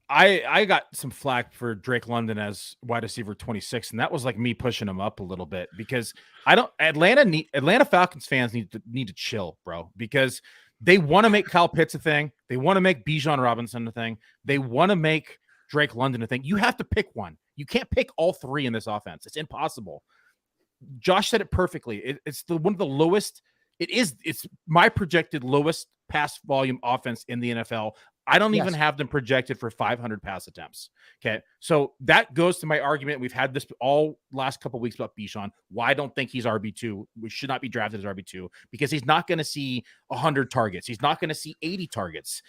I got some flack for Drake London as wide receiver 26, and that was like me pushing him up a little bit because Atlanta Falcons fans need to chill, bro, because they want to make Kyle Pitts a thing. They want to make Bijan Robinson a thing. They want to make Drake London a thing. You have to pick one. You can't pick all three in this offense. It's impossible. Josh said it perfectly. It's one of the lowest. It's my projected lowest pass volume offense in the NFL. I don't even have them projected for 500 pass attempts. Okay. So that goes to my argument. We've had this all last couple of weeks about Bijan. Why I don't think he's RB2. We should not be drafted as RB2 because he's not going to see 100 targets. He's not going to see 80 targets.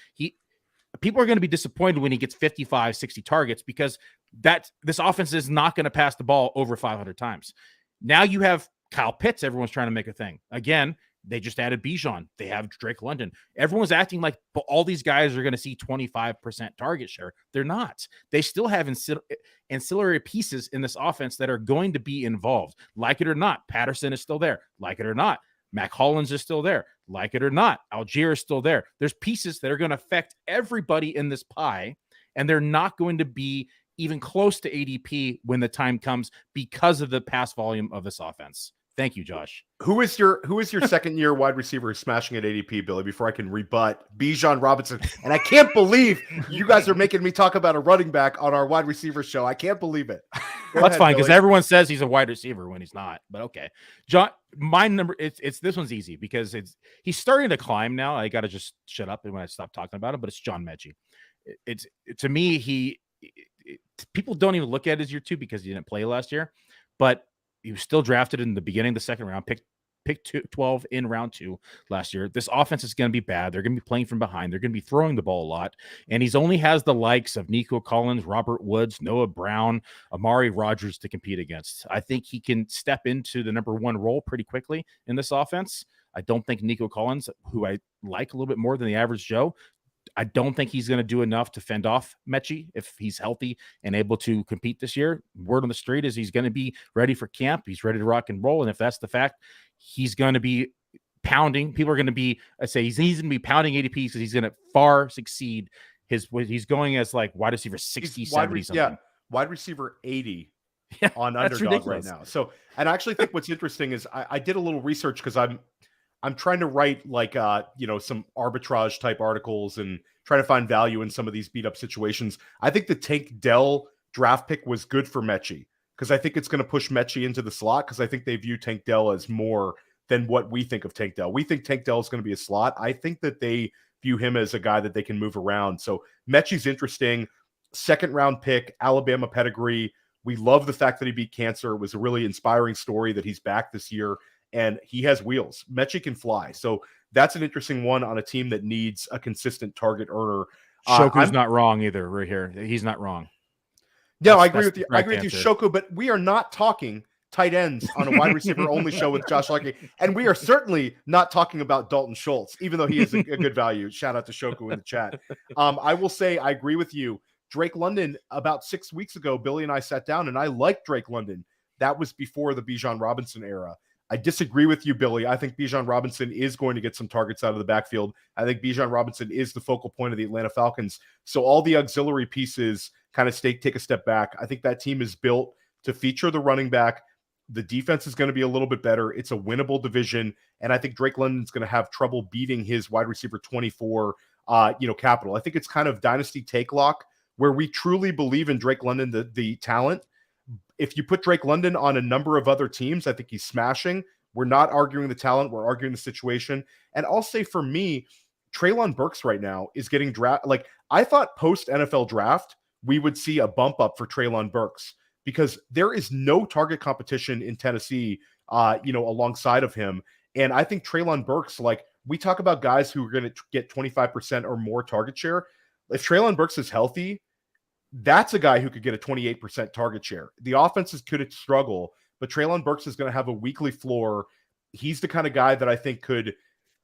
People are going to be disappointed when he gets 55, 60 targets because this offense is not going to pass the ball over 500 times. Now you have Kyle Pitts. Everyone's trying to make a thing. Again, they just added Bijan. They have Drake London. Everyone's acting like all these guys are going to see 25% target share. They're not. They still have ancillary pieces in this offense that are going to be involved. Like it or not, Patterson is still there. Like it or not, Mac Hollins is still there. Like it or not, Algier is still there. There's pieces that are going to affect everybody in this pie, and they're not going to be even close to ADP when the time comes because of the pass volume of this offense. Thank you, Josh. Who is your second year wide receiver smashing at ADP, Billy, before I can rebut Bijan Robinson? And I can't believe you guys are making me talk about a running back on our wide receiver show. I can't believe it. That's fine because everyone says he's a wide receiver when he's not. But okay. John, my number it's this one's easy because he's starting to climb now. I gotta just shut up when I stop talking about him, but it's John Mechie. To me, people don't even look at his year 2 because he didn't play last year, but he was still drafted in the beginning of the second round, picked 12 in round 2 last year. This offense is going to be bad. They're going to be playing from behind. They're going to be throwing the ball a lot. And he's only has the likes of Nico Collins, Robert Woods, Noah Brown, Amari Rodgers to compete against. I think he can step into the number 1 role pretty quickly in this offense. I don't think Nico Collins, who I like a little bit more than the average Joe, I don't think he's going to do enough to fend off Mechie if he's healthy and able to compete this year. Word on the street is he's going to be ready for camp. He's ready to rock and roll. And if that's the fact, he's going to be pounding. People are going to be, he's going to be pounding ADP because he's going to far succeed he's going as like wide receiver 60, 70 something. Yeah, wide receiver 80 on Underdog ridiculous. Right now. So, and I actually think what's interesting is I did a little research because I'm trying to write like some arbitrage type articles and try to find value in some of these beat up situations. I think the Tank Dell draft pick was good for Mechie because I think it's going to push Mechie into the slot because I think they view Tank Dell as more than what we think of Tank Dell. We think Tank Dell is going to be a slot. I think that they view him as a guy that they can move around. So Mechie's interesting. Second round pick, Alabama pedigree. We love the fact that he beat cancer. It was a really inspiring story that he's back this year. And he has wheels. Mechie can fly. So that's an interesting one on a team that needs a consistent target earner. Shoku's not wrong either right here. He's not wrong. No, I agree with you. I agree with you, Shoku, but we are not talking tight ends on a wide receiver only show with Josh Lucky. And we are certainly not talking about Dalton Schultz, even though he is a good value. Shout out to Shoku in the chat. I will say I agree with you. Drake London, about 6 weeks ago, Billy and I sat down and I liked Drake London. That was before the Bijan Robinson era. I disagree with you, Billy. I think Bijan Robinson is going to get some targets out of the backfield. I think Bijan Robinson is the focal point of the Atlanta Falcons. So all the auxiliary pieces kind of take a step back. I think that team is built to feature the running back. The defense is going to be a little bit better. It's a winnable division. And I think Drake London's going to have trouble beating his wide receiver 24, capital. I think it's kind of dynasty take lock where we truly believe in Drake London, the talent. If you put Drake London on a number of other teams, I think he's smashing. We're not arguing the talent. We're arguing the situation. And I'll say for me, Treylon Burks right now is getting drafted. Like I thought post NFL draft, we would see a bump up for Treylon Burks because there is no target competition in Tennessee, alongside of him. And I think Treylon Burks, like we talk about guys who are going to get 25% or more target share. If Treylon Burks is healthy, that's a guy who could get a 28% target share. The offenses could struggle, but Treylon Burks is going to have a weekly floor. He's the kind of guy that I think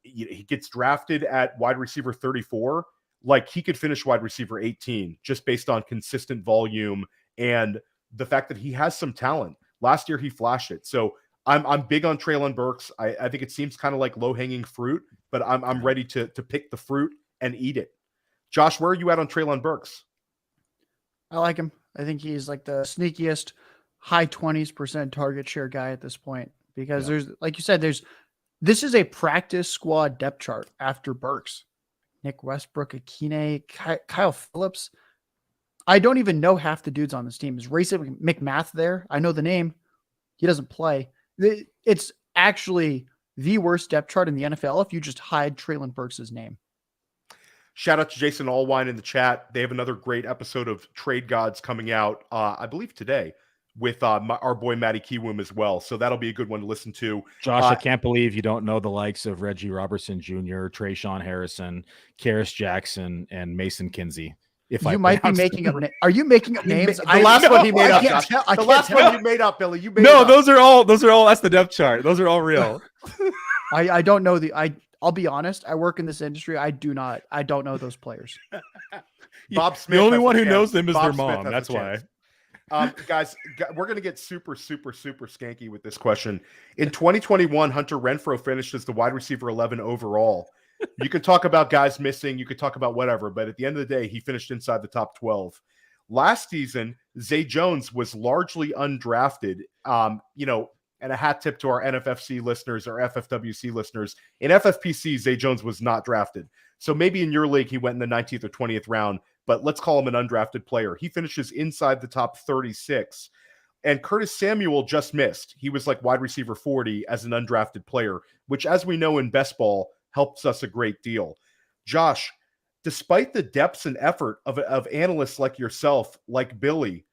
he gets drafted at wide receiver 34. Like he could finish wide receiver 18 just based on consistent volume and the fact that he has some talent. Last year he flashed it. So I'm big on Treylon Burks. I think it seems kind of like low hanging fruit, but I'm ready to pick the fruit and eat it. Josh, where are you at on Treylon Burks? I like him. I think he's like the sneakiest high 20% target share guy at this point because there's, like you said, this is a practice squad depth chart after Burks, Nick Westbrook, Akine, Kyle Phillips. I don't even know half the dudes on this team. Is Racing McMath there? I know the name. He doesn't play. It's actually the worst depth chart in the NFL if you just hide Treylon Burks' name. Shout out to Jason Allwine in the chat. They have another great episode of Trade Gods coming out, I believe today, with our boy Matty Kiwoom as well. So that'll be a good one to listen to. Josh, I can't believe you don't know the likes of Reggie Robertson Jr., Trayshawn Harrison, Karis Jackson, and Mason Kinsey. If You might be making up. Are you making up names? The last one he made up. Josh. The last one you made up, Billy. You made No, it up. those are all. That's the depth chart. Those are all real. I don't know I'll be honest. I work in this industry. I don't know those players. Bob Smith. The only has one a who chance. knows them is Bob their Smith mom. has a That's why. chance. Guys, we're going to get super skanky with this question. In 2021, Hunter Renfrow finished as the wide receiver 11 overall. You could talk about guys missing. You could talk about whatever. But at the end of the day, he finished inside the top 12. Last season, Zay Jones was largely undrafted. And a hat tip to our NFFC listeners or FFWC listeners. In FFPC, Zay Jones was not drafted. So maybe in your league, he went in the 19th or 20th round, but let's call him an undrafted player. He finishes inside the top 36. And Curtis Samuel just missed. He was like wide receiver 40 as an undrafted player, which, as we know in best ball, helps us a great deal. Josh, despite the depths and effort of analysts like yourself, like Billy,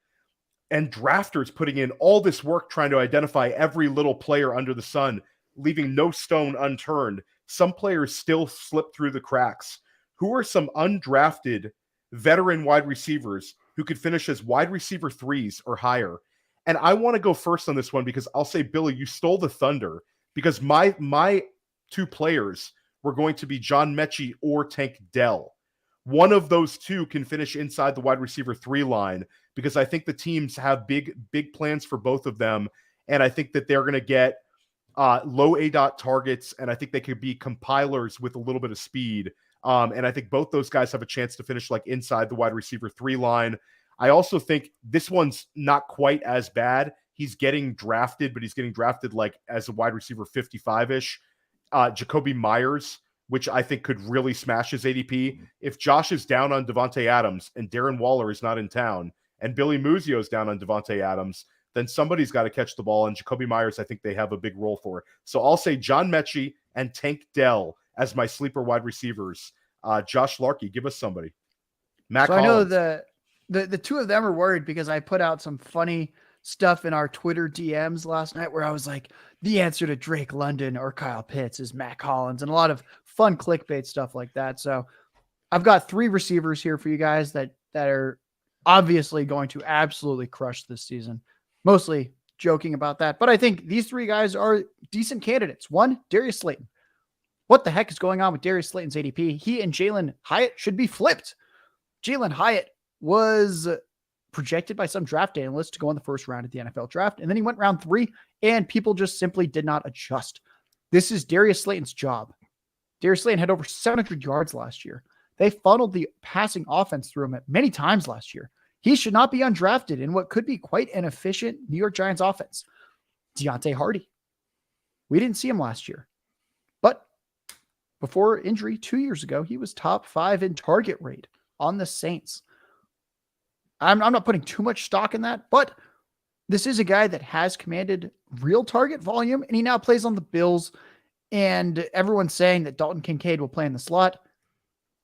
and drafters putting in all this work trying to identify every little player under the sun, leaving no stone unturned, some players still slip through the cracks. Who are some undrafted veteran wide receivers who could finish as wide receiver 3s or higher? And I want to go first on this one because I'll say, Billy, you stole the thunder because my two players were going to be John Mechie or Tank Dell. One of those two can finish inside the wide receiver 3 line because I think the teams have big plans for both of them. And I think that they're going to get low ADOT targets, and I think they could be compilers with a little bit of speed. And I think both those guys have a chance to finish like inside the wide receiver 3 line. I also think this one's not quite as bad. He's getting drafted, but he's getting drafted like as a wide receiver 55-ish. Jacoby Myers, which I think could really smash his ADP. If Josh is down on Devontae Adams and Darren Waller is not in town and Billy Muzio is down on Devontae Adams, then somebody's got to catch the ball. And Jacoby Myers, I think they have a big role for. So I'll say John Mechie and Tank Dell as my sleeper wide receivers. Josh Larkey, give us somebody. Matt So Collins. I know the two of them are worried because I put out some funny stuff in our Twitter DMs last night where I was like, the answer to Drake London or Kyle Pitts is Matt Collins, and a lot of fun clickbait stuff like that. So I've got 3 receivers here for you guys that are obviously going to absolutely crush this season. Mostly joking about that, but I think these 3 guys are decent candidates. 1, Darius Slayton. What the heck is going on with Darius Slayton's ADP? He and Jalen Hyatt should be flipped. Jalen Hyatt was projected by some draft analysts to go in the first round of the NFL draft, and then he went round 3, and people just simply did not adjust. This is Darius Slayton's job. Darius Slayton had over 700 yards last year. They funneled the passing offense through him many times last year. He should not be undrafted in what could be quite an efficient New York Giants offense. Diontae Hardy. We didn't see him last year, but before injury 2 years ago, he was top 5 in target rate on the Saints. I'm not putting too much stock in that, but this is a guy that has commanded real target volume, and he now plays on the Bills, and everyone's saying that Dalton Kincaid will play in the slot.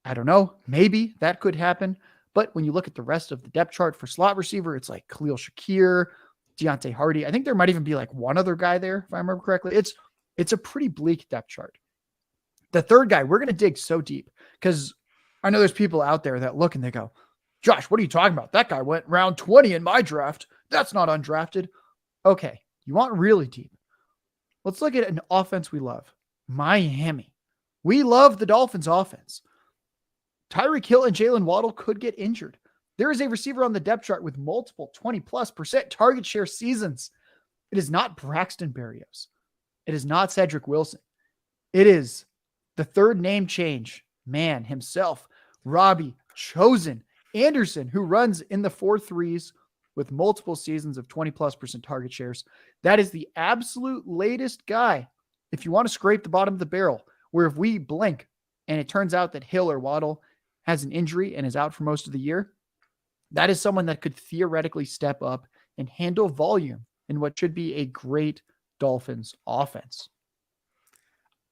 I don't know. Maybe that could happen, but when you look at the rest of the depth chart for slot receiver, it's like Khalil Shakir, Diontae Hardy. I think there might even be like one other guy there, if I remember correctly. It's a pretty bleak depth chart. The third guy, we're going to dig so deep because I know there's people out there that look and they go, Josh, what are you talking about? That guy went round 20 in my draft. That's not undrafted. Okay, you want really deep. Let's look at an offense we love. Miami. We love the Dolphins offense. Tyreek Hill and Jaylen Waddle could get injured. There is a receiver on the depth chart with multiple 20+% target share seasons. It is not Braxton Berrios. It is not Cedric Wilson. It is the third name change man himself, Robbie Chosen Anderson, who runs in the 4.3s with multiple seasons of 20+% target shares. That is the absolute latest guy. If you want to scrape the bottom of the barrel, where if we blink and it turns out that Hill or Waddle has an injury and is out for most of the year, that is someone that could theoretically step up and handle volume in what should be a great Dolphins offense.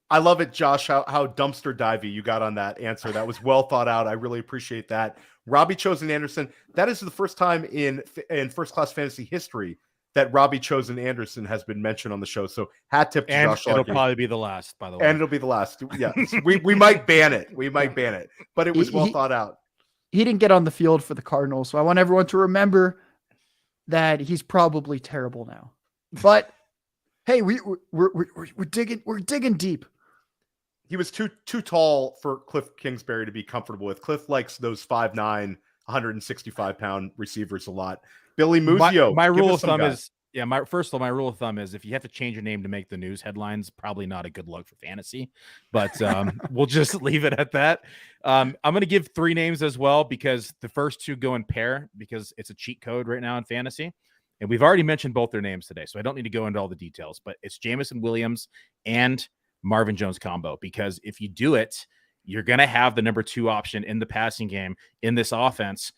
I love it, Josh, how dumpster divey you got on that answer. That was well thought out. I really appreciate that. Robbie Chosen Anderson, that is the first time in first class fantasy history that Robbie Chosen Anderson has been mentioned on the show. So hat tip to And Josh it'll Larkin. probably be the last, by the way. And it'll be the last. Yeah. we might ban it. We might ban it. But it was well thought out. He didn't get on the field for the Cardinals, so I want everyone to remember that he's probably terrible now. But hey, we're digging deep. He was too tall for Cliff Kingsbury to be comfortable with. Cliff likes those 5'9", 165-pound receivers a lot. Billy Muzio. My rule of thumb is, my rule of thumb is if you have to change your name to make the news headlines, probably not a good look for fantasy. But we'll just leave it at that. I'm going to give 3 names as well because the first 2 go in pair because it's a cheat code right now in fantasy. And we've already mentioned both their names today, so I don't need to go into all the details. But it's Jameson Williams and Marvin Jones combo, because if you do it, you're going to have the number 2 option in the passing game in this offense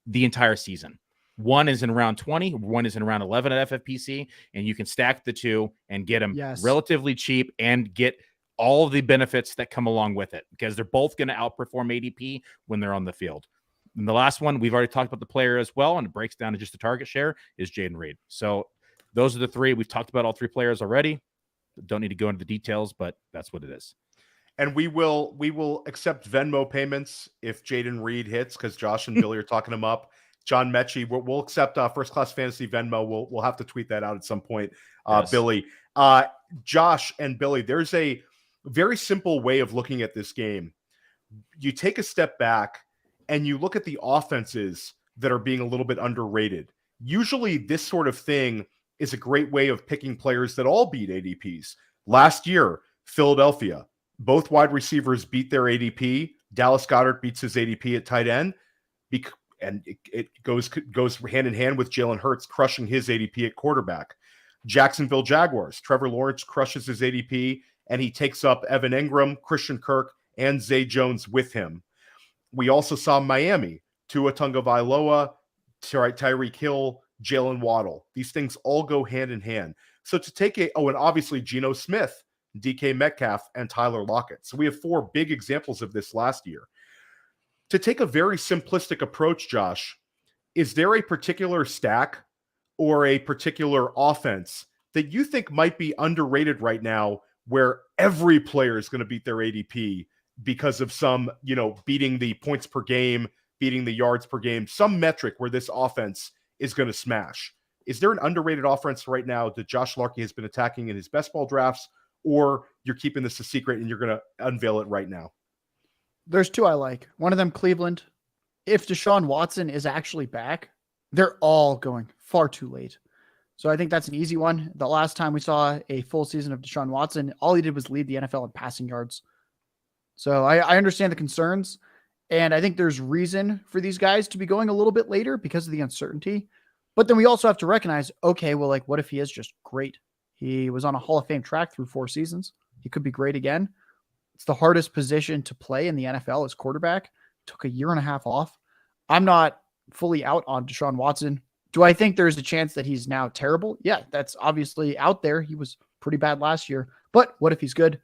the entire season. One is in round 20, one is in round 11 at FFPC, and you can stack the 2 and get them relatively cheap and get all of the benefits that come along with it because they're both going to outperform ADP when they're on the field. And the last one, we've already talked about the player as well, and it breaks down to just the target share, is Jayden Reed. So those are the 3. We've talked about all 3 players already. Don't need to go into the details, but that's what it is. And we will accept Venmo payments if Jayden Reed hits, because Josh and Billy are talking him up. John Mechie, we'll accept First Class Fantasy Venmo. We'll have to tweet that out at some point. Yes. Billy, Josh and Billy, there's a very simple way of looking at this game. You take a step back and you look at the offenses that are being a little bit underrated. Usually this sort of thing is a great way of picking players that all beat ADPs. Last year, Philadelphia, both wide receivers beat their ADP. Dallas Goedert beats his ADP at tight end. And it goes hand in hand with Jalen Hurts crushing his ADP at quarterback. Jacksonville Jaguars, Trevor Lawrence crushes his ADP, and he takes up Evan Ingram, Christian Kirk, and Zay Jones with him. We also saw Miami, Tua Tagovailoa, Tyreek Hill, Jaylen Waddle. These things all go hand in hand. So to take and obviously Geno Smith, DK Metcalf, and Tyler Lockett. So we have 4 big examples of this last year. To take a very simplistic approach, Josh, is there a particular stack or a particular offense that you think might be underrated right now where every player is going to beat their ADP because of some, beating the points per game, beating the yards per game, some metric where this offense is going to smash? Is there an underrated offense right now that Josh Larkey has been attacking in his best ball drafts, or you're keeping this a secret and you're going to unveil it right now? There's 2 I like. One of them, Cleveland. If Deshaun Watson is actually back, they're all going far too late. So I think that's an easy one. The last time we saw a full season of Deshaun Watson, all he did was lead the NFL in passing yards. So I understand the concerns, and I think there's reason for these guys to be going a little bit later because of the uncertainty. But then we also have to recognize, okay, well, what if he is just great? He was on a Hall of Fame track through 4 seasons. He could be great again. It's the hardest position to play in the NFL as quarterback. Took a year and a half off. I'm not fully out on Deshaun Watson. Do I think there's a chance that he's now terrible? Yeah, that's obviously out there. He was pretty bad last year. But what if he's good?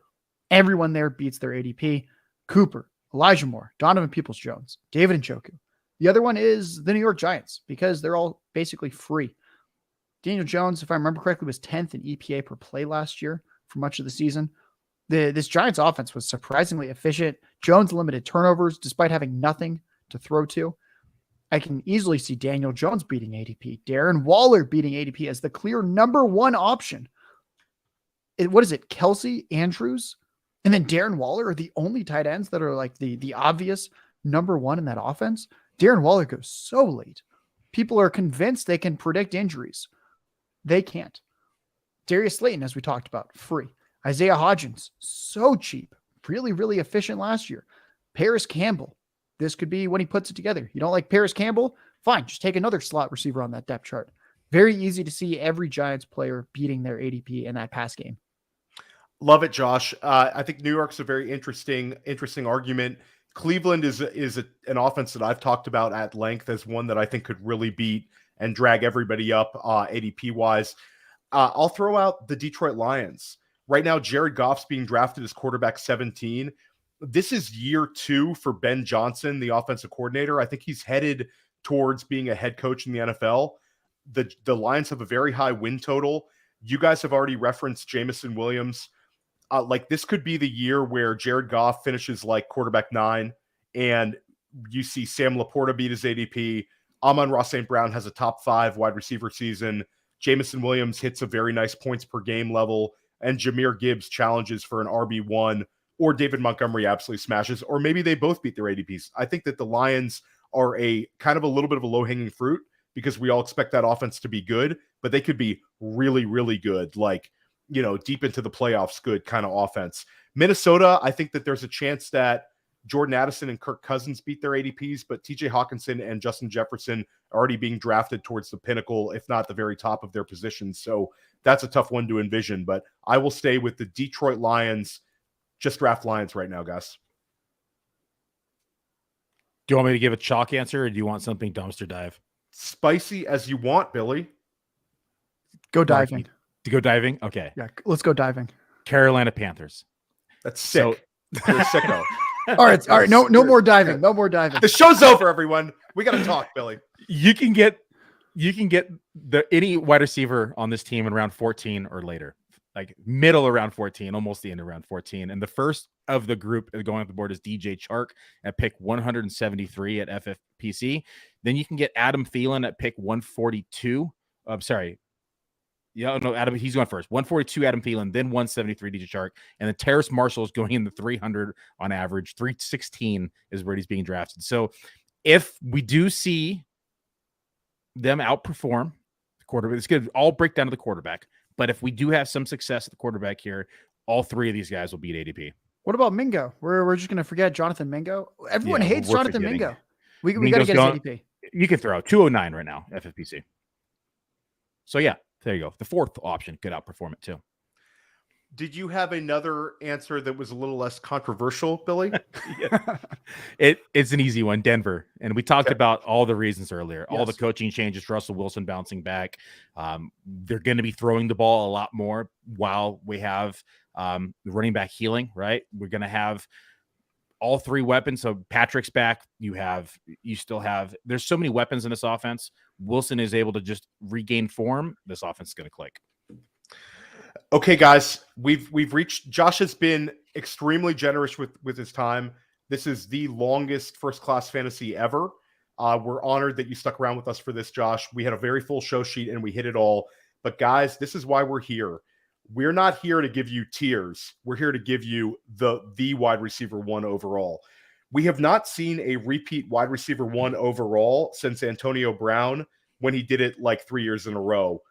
Everyone there beats their ADP. Cooper, Elijah Moore, Donovan Peoples-Jones, David Njoku. The other one is the New York Giants because they're all basically free. Daniel Jones, if I remember correctly, was 10th in EPA per play last year for much of the season. This Giants offense was surprisingly efficient. Jones limited turnovers despite having nothing to throw to. I can easily see Daniel Jones beating ADP, Darren Waller beating ADP as the clear number 1 option. What is it? Kelsey, Andrews, and then Darren Waller are the only tight ends that are like the obvious number 1 in that offense. Darren Waller goes so late. People are convinced they can predict injuries. They can't. Darius Slayton, as we talked about, free. Isaiah Hodgins, so cheap, really, really efficient last year. Paris Campbell, this could be when he puts it together. You don't like Paris Campbell? Fine, just take another slot receiver on that depth chart. Very easy to see every Giants player beating their ADP in that pass game. Love it, Josh. I think New York's a very interesting argument. Cleveland is an offense that I've talked about at length as one that I think could really beat and drag everybody up ADP-wise. I'll throw out the Detroit Lions. Right now, Jared Goff's being drafted as quarterback 17. This is year 2 for Ben Johnson, the offensive coordinator. I think he's headed towards being a head coach in the NFL. The Lions have a very high win total. You guys have already referenced Jameson Williams. Like this could be the year where Jared Goff finishes like quarterback 9 and you see Sam Laporta beat his ADP. Amon-Ra St. Brown has a top 5 wide receiver season. Jameson Williams hits a very nice points per game level, and Jahmyr Gibbs challenges for an RB1, or David Montgomery absolutely smashes, or maybe they both beat their ADPs. I think that the Lions are a kind of a little bit of a low-hanging fruit because we all expect that offense to be good, but they could be really, really good, like, you know, deep into the playoffs, good kind of offense. Minnesota, I think that there's a chance that Jordan Addison and Kirk Cousins beat their ADPs, but TJ Hawkinson and Justin Jefferson are already being drafted towards the pinnacle, if not the very top of their positions. So that's a tough one to envision, but I will stay with the Detroit Lions. Just draft Lions right now, guys. Do you want me to give a chalk answer, or do you want something dumpster dive? Spicy as you want, Billy. Go diving. To go diving? Okay. Yeah, let's go diving. Carolina Panthers. That's sick. You're a sicko. All right. No more diving. No more diving. The show's over, everyone. We got to talk, Billy. You can get any wide receiver on this team in round 14 or later, like middle around 14, almost the end of round 14. And the first of the group going up the board is DJ Chark at pick 173 at FFPC. Then you can get Adam Thielen at pick 142. I'm sorry. Yeah, no, Adam, he's going first. 142 Adam Thielen, then 173 DJ Chark, and then Terrace Marshall is going in the 300 on average. 316 is where he's being drafted. So if we do see them outperform the quarterback, it's going to all break down to the quarterback. But if we do have some success at the quarterback here, all 3 of these guys will beat ADP. What about Mingo? We're just going to forget Jonathan Mingo. Everyone hates Jonathan Mingo. We got to get his ADP. You can throw 209 right now, FFPC. So yeah. There you go. The 4th option could outperform it too. Did you have another answer that was a little less controversial, Billy? It's an easy one, Denver. And we talked about all the reasons earlier. Yes. All the coaching changes, Russell Wilson bouncing back. They're going to be throwing the ball a lot more while we have the running back healing, right? We're going to have all 3 weapons. So Patrick's back. There's so many weapons in this offense. Wilson is able to just regain form. This offense is going to click. Okay, guys, we've reached. Josh has been extremely generous with his time. This is the longest first class fantasy ever. We're honored that you stuck around with us for this, Josh. We had a very full show sheet and we hit it all. But guys, this is why we're here. We're not here to give you tiers. We're here to give you the wide receiver 1 overall. We have not seen a repeat wide receiver 1 overall since Antonio Brown, when he did it like 3 years in a row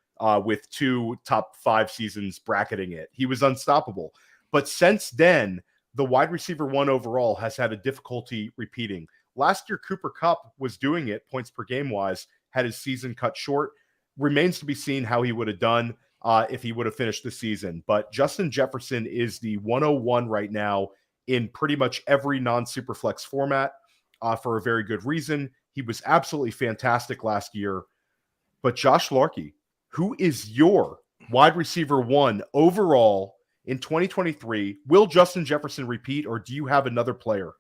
with 2 top 5 seasons bracketing it. He was unstoppable. But since then, the wide receiver 1 overall has had a difficulty repeating. Last year, Cooper Kupp was doing it points per game wise, had his season cut short. Remains to be seen how he would have done if he would have finished the season. But Justin Jefferson is the 101 right now in pretty much every non-superflex format for a very good reason. He was absolutely fantastic last year. But Josh Larkey, who is your wide receiver 1 overall in 2023? Will Justin Jefferson repeat, or do you have another player?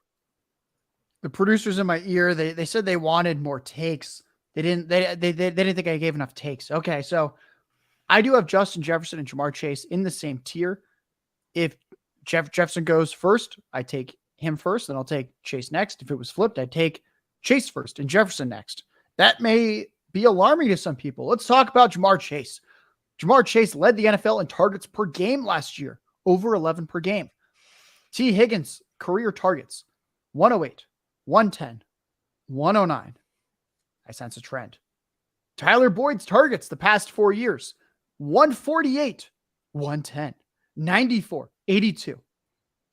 The producers in my ear, they said they wanted more takes. They didn't think I gave enough takes. Okay, so I do have Justin Jefferson and Jamar Chase in the same tier. If Jefferson goes first, I take him first, then I'll take Chase next. If it was flipped, I'd take Chase first and Jefferson next. That may be alarming to some people. Let's talk about Jamar Chase. Jamar Chase led the NFL in targets per game last year, over 11 per game. T. Higgins, career targets, 108, 110, 109. I sense a trend. Tyler Boyd's targets the past 4 years, 148, 110, 94, 82.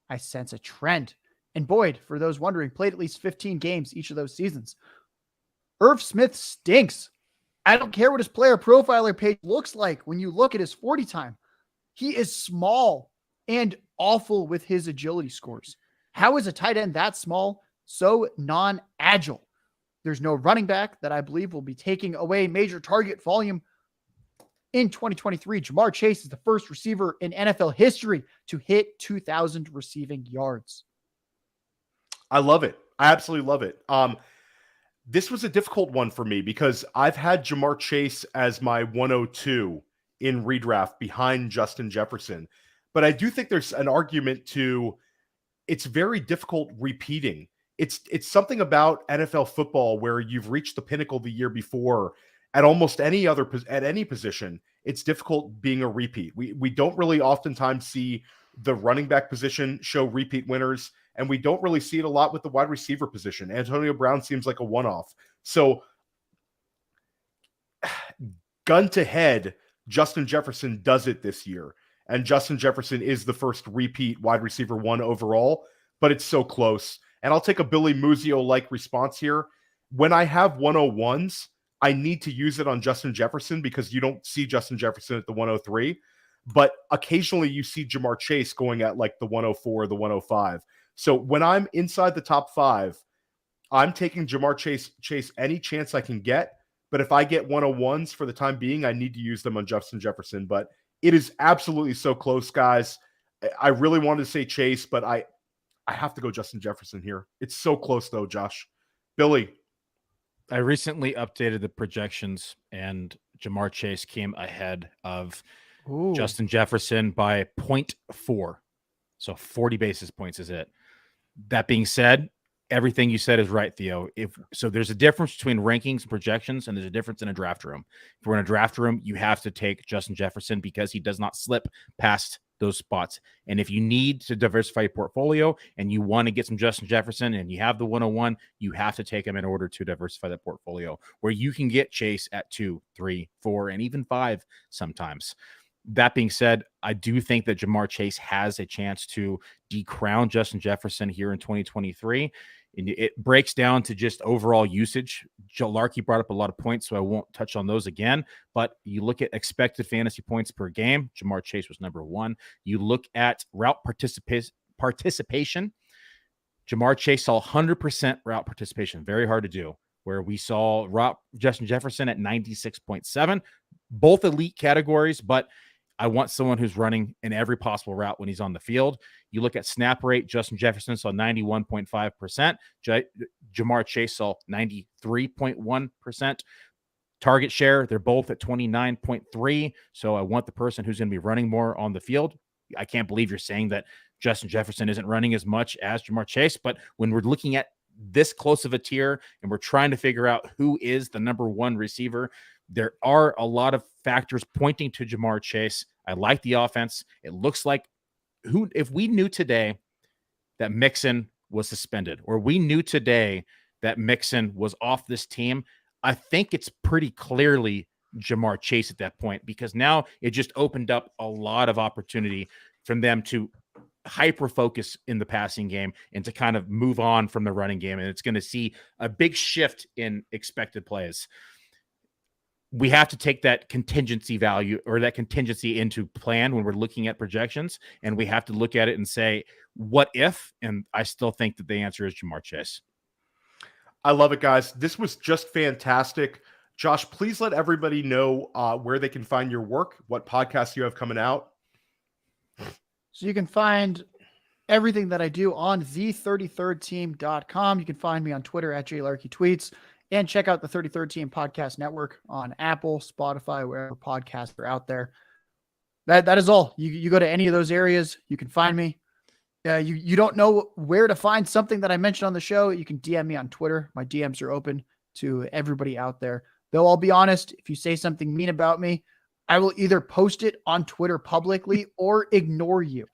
I sense a trend. And Boyd, for those wondering, played at least 15 games each of those seasons. Irv Smith stinks. I don't care what his player profiler page looks like when you look at his 40 time. He is small and awful with his agility scores. How is a tight end that small so non-agile? There's no running back that I believe will be taking away major target volume in 2023, Jamar Chase is the first receiver in NFL history to hit 2,000 receiving yards. I love it. I absolutely love it. This was a difficult one for me because I've had Jamar Chase as my 102 in redraft behind Justin Jefferson. But I do think there's an argument to it's very difficult repeating. It's something about NFL football where you've reached the pinnacle the year before at almost any other at any position. It's difficult being a repeat. We don't really oftentimes see the running back position show repeat winners, and we don't really see it a lot with the wide receiver position. Antonio Brown seems like a one-off. So gun to head, Justin Jefferson does it this year. And Justin Jefferson is the first repeat wide receiver 1 overall, but it's so close. And I'll take a Billy Muzio-like response here. When I have 101s, I need to use it on Justin Jefferson because you don't see Justin Jefferson at the 103. But occasionally you see Jamar Chase going at like the 104, the 105. So when I'm inside the top 5, I'm taking Jamar Chase any chance I can get. But if I get 101s for the time being, I need to use them on Justin Jefferson. But it is absolutely so close, guys. I really wanted to say Chase, but I have to go Justin Jefferson here. It's so close, though, Josh. Billy. I recently updated the projections, and Jamar Chase came ahead of Justin Jefferson by 0.4. So 40 basis points is it. That being said, everything you said is right, Theo. So there's a difference between rankings and projections, and there's a difference in a draft room. If we're in a draft room, you have to take Justin Jefferson because he does not slip past those spots. And if you need to diversify your portfolio and you want to get some Justin Jefferson and you have the 101, you have to take him in order to diversify the portfolio, where you can get Chase at 2, 3, 4, and even 5 sometimes. That being said, I do think that Jamar Chase has a chance to decrown Justin Jefferson here in 2023. And it breaks down to just overall usage. Larky brought up a lot of points, so I won't touch on those again. But you look at expected fantasy points per game. Jamar Chase was number 1. You look at route participation. Jamar Chase saw 100% route participation. Very hard to do. Where we saw Justin Jefferson at 96.7. Both elite categories, but I want someone who's running in every possible route when he's on the field. You look at snap rate, Justin Jefferson saw 91.5%. Jamar Chase saw 93.1%. Target share, they're both at 29.3. So I want the person who's going to be running more on the field. I can't believe you're saying that Justin Jefferson isn't running as much as Jamar Chase, but when we're looking at this close of a tier and we're trying to figure out who is the number 1 receiver, there are a lot of factors pointing to Jamar Chase. I like the offense. It looks like if we knew today that Mixon was suspended, or we knew today that Mixon was off this team, I think it's pretty clearly Jamar Chase at that point, because now it just opened up a lot of opportunity from them to hyper focus in the passing game and to kind of move on from the running game. And it's going to see a big shift in expected plays. We have to take that contingency value or that contingency into plan when we're looking at projections, and we have to look at it and say, what if? And I still think that the answer is Jamar Chase. I love it, guys. This was just fantastic. Josh, please let everybody know where they can find your work, what podcasts you have coming out. So you can find everything that I do on the33rdteam.com. You can find me on Twitter at JLarkyTweets. And check out the 33rd Team Podcast Network on Apple, Spotify, wherever podcasts are out there. That is all. You go to any of those areas, you can find me. You don't know where to find something that I mentioned on the show, you can DM me on Twitter. My DMs are open to everybody out there. Though I'll be honest, if you say something mean about me, I will either post it on Twitter publicly or ignore you.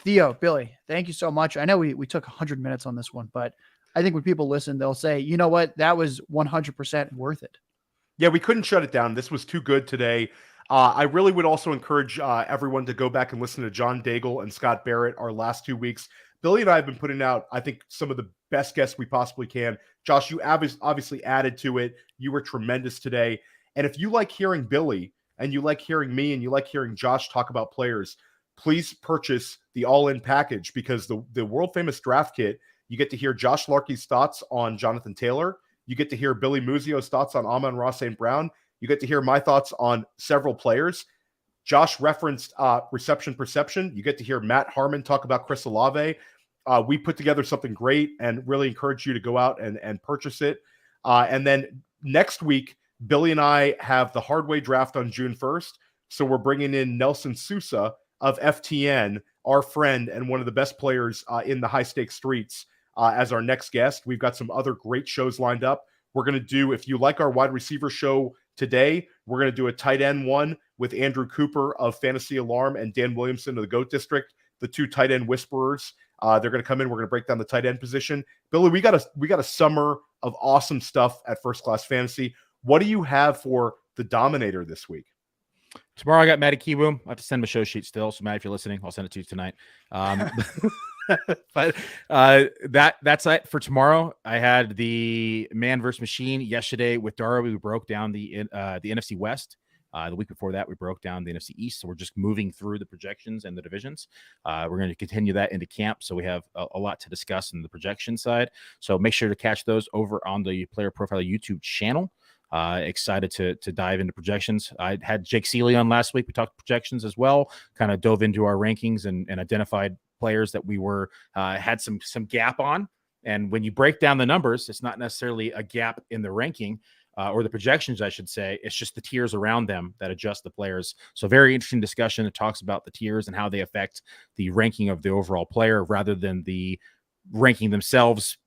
Theo, Billy, thank you so much. I know we took 100 minutes on this one, but I think when people listen, they'll say, you know what, that was 100% worth it. Yeah, we couldn't shut it down. This was too good today. I really would also encourage everyone to go back and listen to John Daigle and Scott Barrett our last 2 weeks. Billy and I have been putting out, I think, some of the best guests we possibly can. Josh, you obviously added to it. You were tremendous today. And if you like hearing Billy and you like hearing me and you like hearing Josh talk about players, please purchase the all-in package, because the world-famous draft kit, you get to hear Josh Larky's thoughts on Jonathan Taylor. You get to hear Billy Muzio's thoughts on Amon-Ra St. Brown. You get to hear my thoughts on several players. Josh referenced reception perception. You get to hear Matt Harmon talk about Chris Olave. We put together something great and really encourage you to go out and purchase it. And then next week, Billy and I have the Hardway draft on June 1st. So we're bringing in Nelson Sousa of FTN, our friend and one of the best players in the high stakes streets, as our next guest. We've got some other great shows lined up. We're going to do, if you like our wide receiver show today, we're going to do a tight end one with Andrew Cooper of Fantasy Alarm and Dan Williamson of the GOAT District, the two tight end whisperers. They're going to come in. We're going to break down the tight end position. Billy, we got a summer of awesome stuff at First Class Fantasy. What do you have for the Dominator this week? Tomorrow I got Matty Kiwoom. I have to send him a show sheet still. So Matt, if you're listening, I'll send it to you tonight. But that's it for tomorrow. I had the man versus machine yesterday with Dara. We broke down the NFC West. The week before that, we broke down the NFC East. So we're just moving through the projections and the divisions. We're going to continue that into camp. So we have a lot to discuss in the projection side. So make sure to catch those over on the Player Profiler YouTube channel. Excited to dive into projections. I had Jake Seeley on last week. We talked projections as well, kind of dove into our rankings and identified players that we were had some gap on. And when you break down the numbers, it's not necessarily a gap in the ranking or the projections, I should say. It's just the tiers around them that adjust the players. So very interesting discussion. It talks about the tiers and how they affect the ranking of the overall player rather than the ranking themselves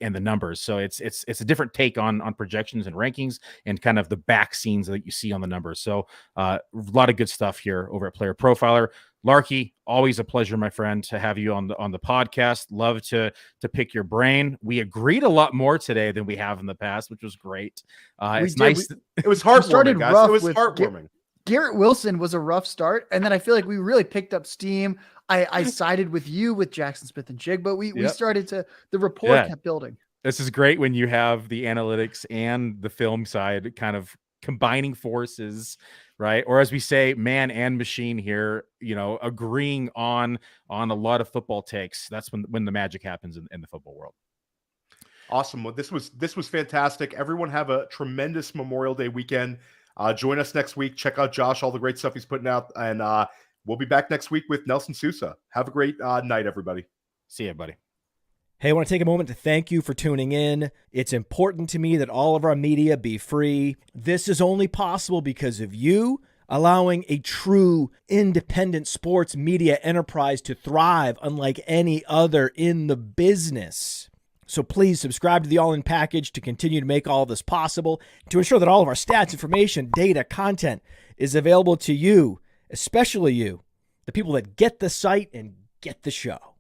and the numbers. So it's a different take on projections and rankings and kind of the back scenes that you see on the numbers. So a lot of good stuff here over at Player Profiler. Larky, always a pleasure, my friend, to have you on the podcast. Love to pick your brain. We agreed a lot more today than we have in the past, which was great. It's nice. It was heartwarming, guys. It was heartwarming. Garrett Wilson was a rough start, and then I feel like we really picked up steam. I sided with you with Jaxon, Smith-Njigba. We started to, the rapport kept building. This is great when you have the analytics and the film side kind of combining forces, right? Or as we say, man and machine here, agreeing on a lot of football takes. That's when the magic happens in the football world. Awesome. Well, this was fantastic. Everyone have a tremendous Memorial Day weekend. Join us next week. Check out Josh, all the great stuff he's putting out. And we'll be back next week with Nelson Sousa. Have a great night, everybody. See you, buddy. Hey, I want to take a moment to thank you for tuning in. It's important to me that all of our media be free. This is only possible because of you allowing a true independent sports media enterprise to thrive unlike any other in the business. So please subscribe to the All In Package to continue to make all this possible, to ensure that all of our stats, information, data, content is available to you, especially you, the people that get the site and get the show.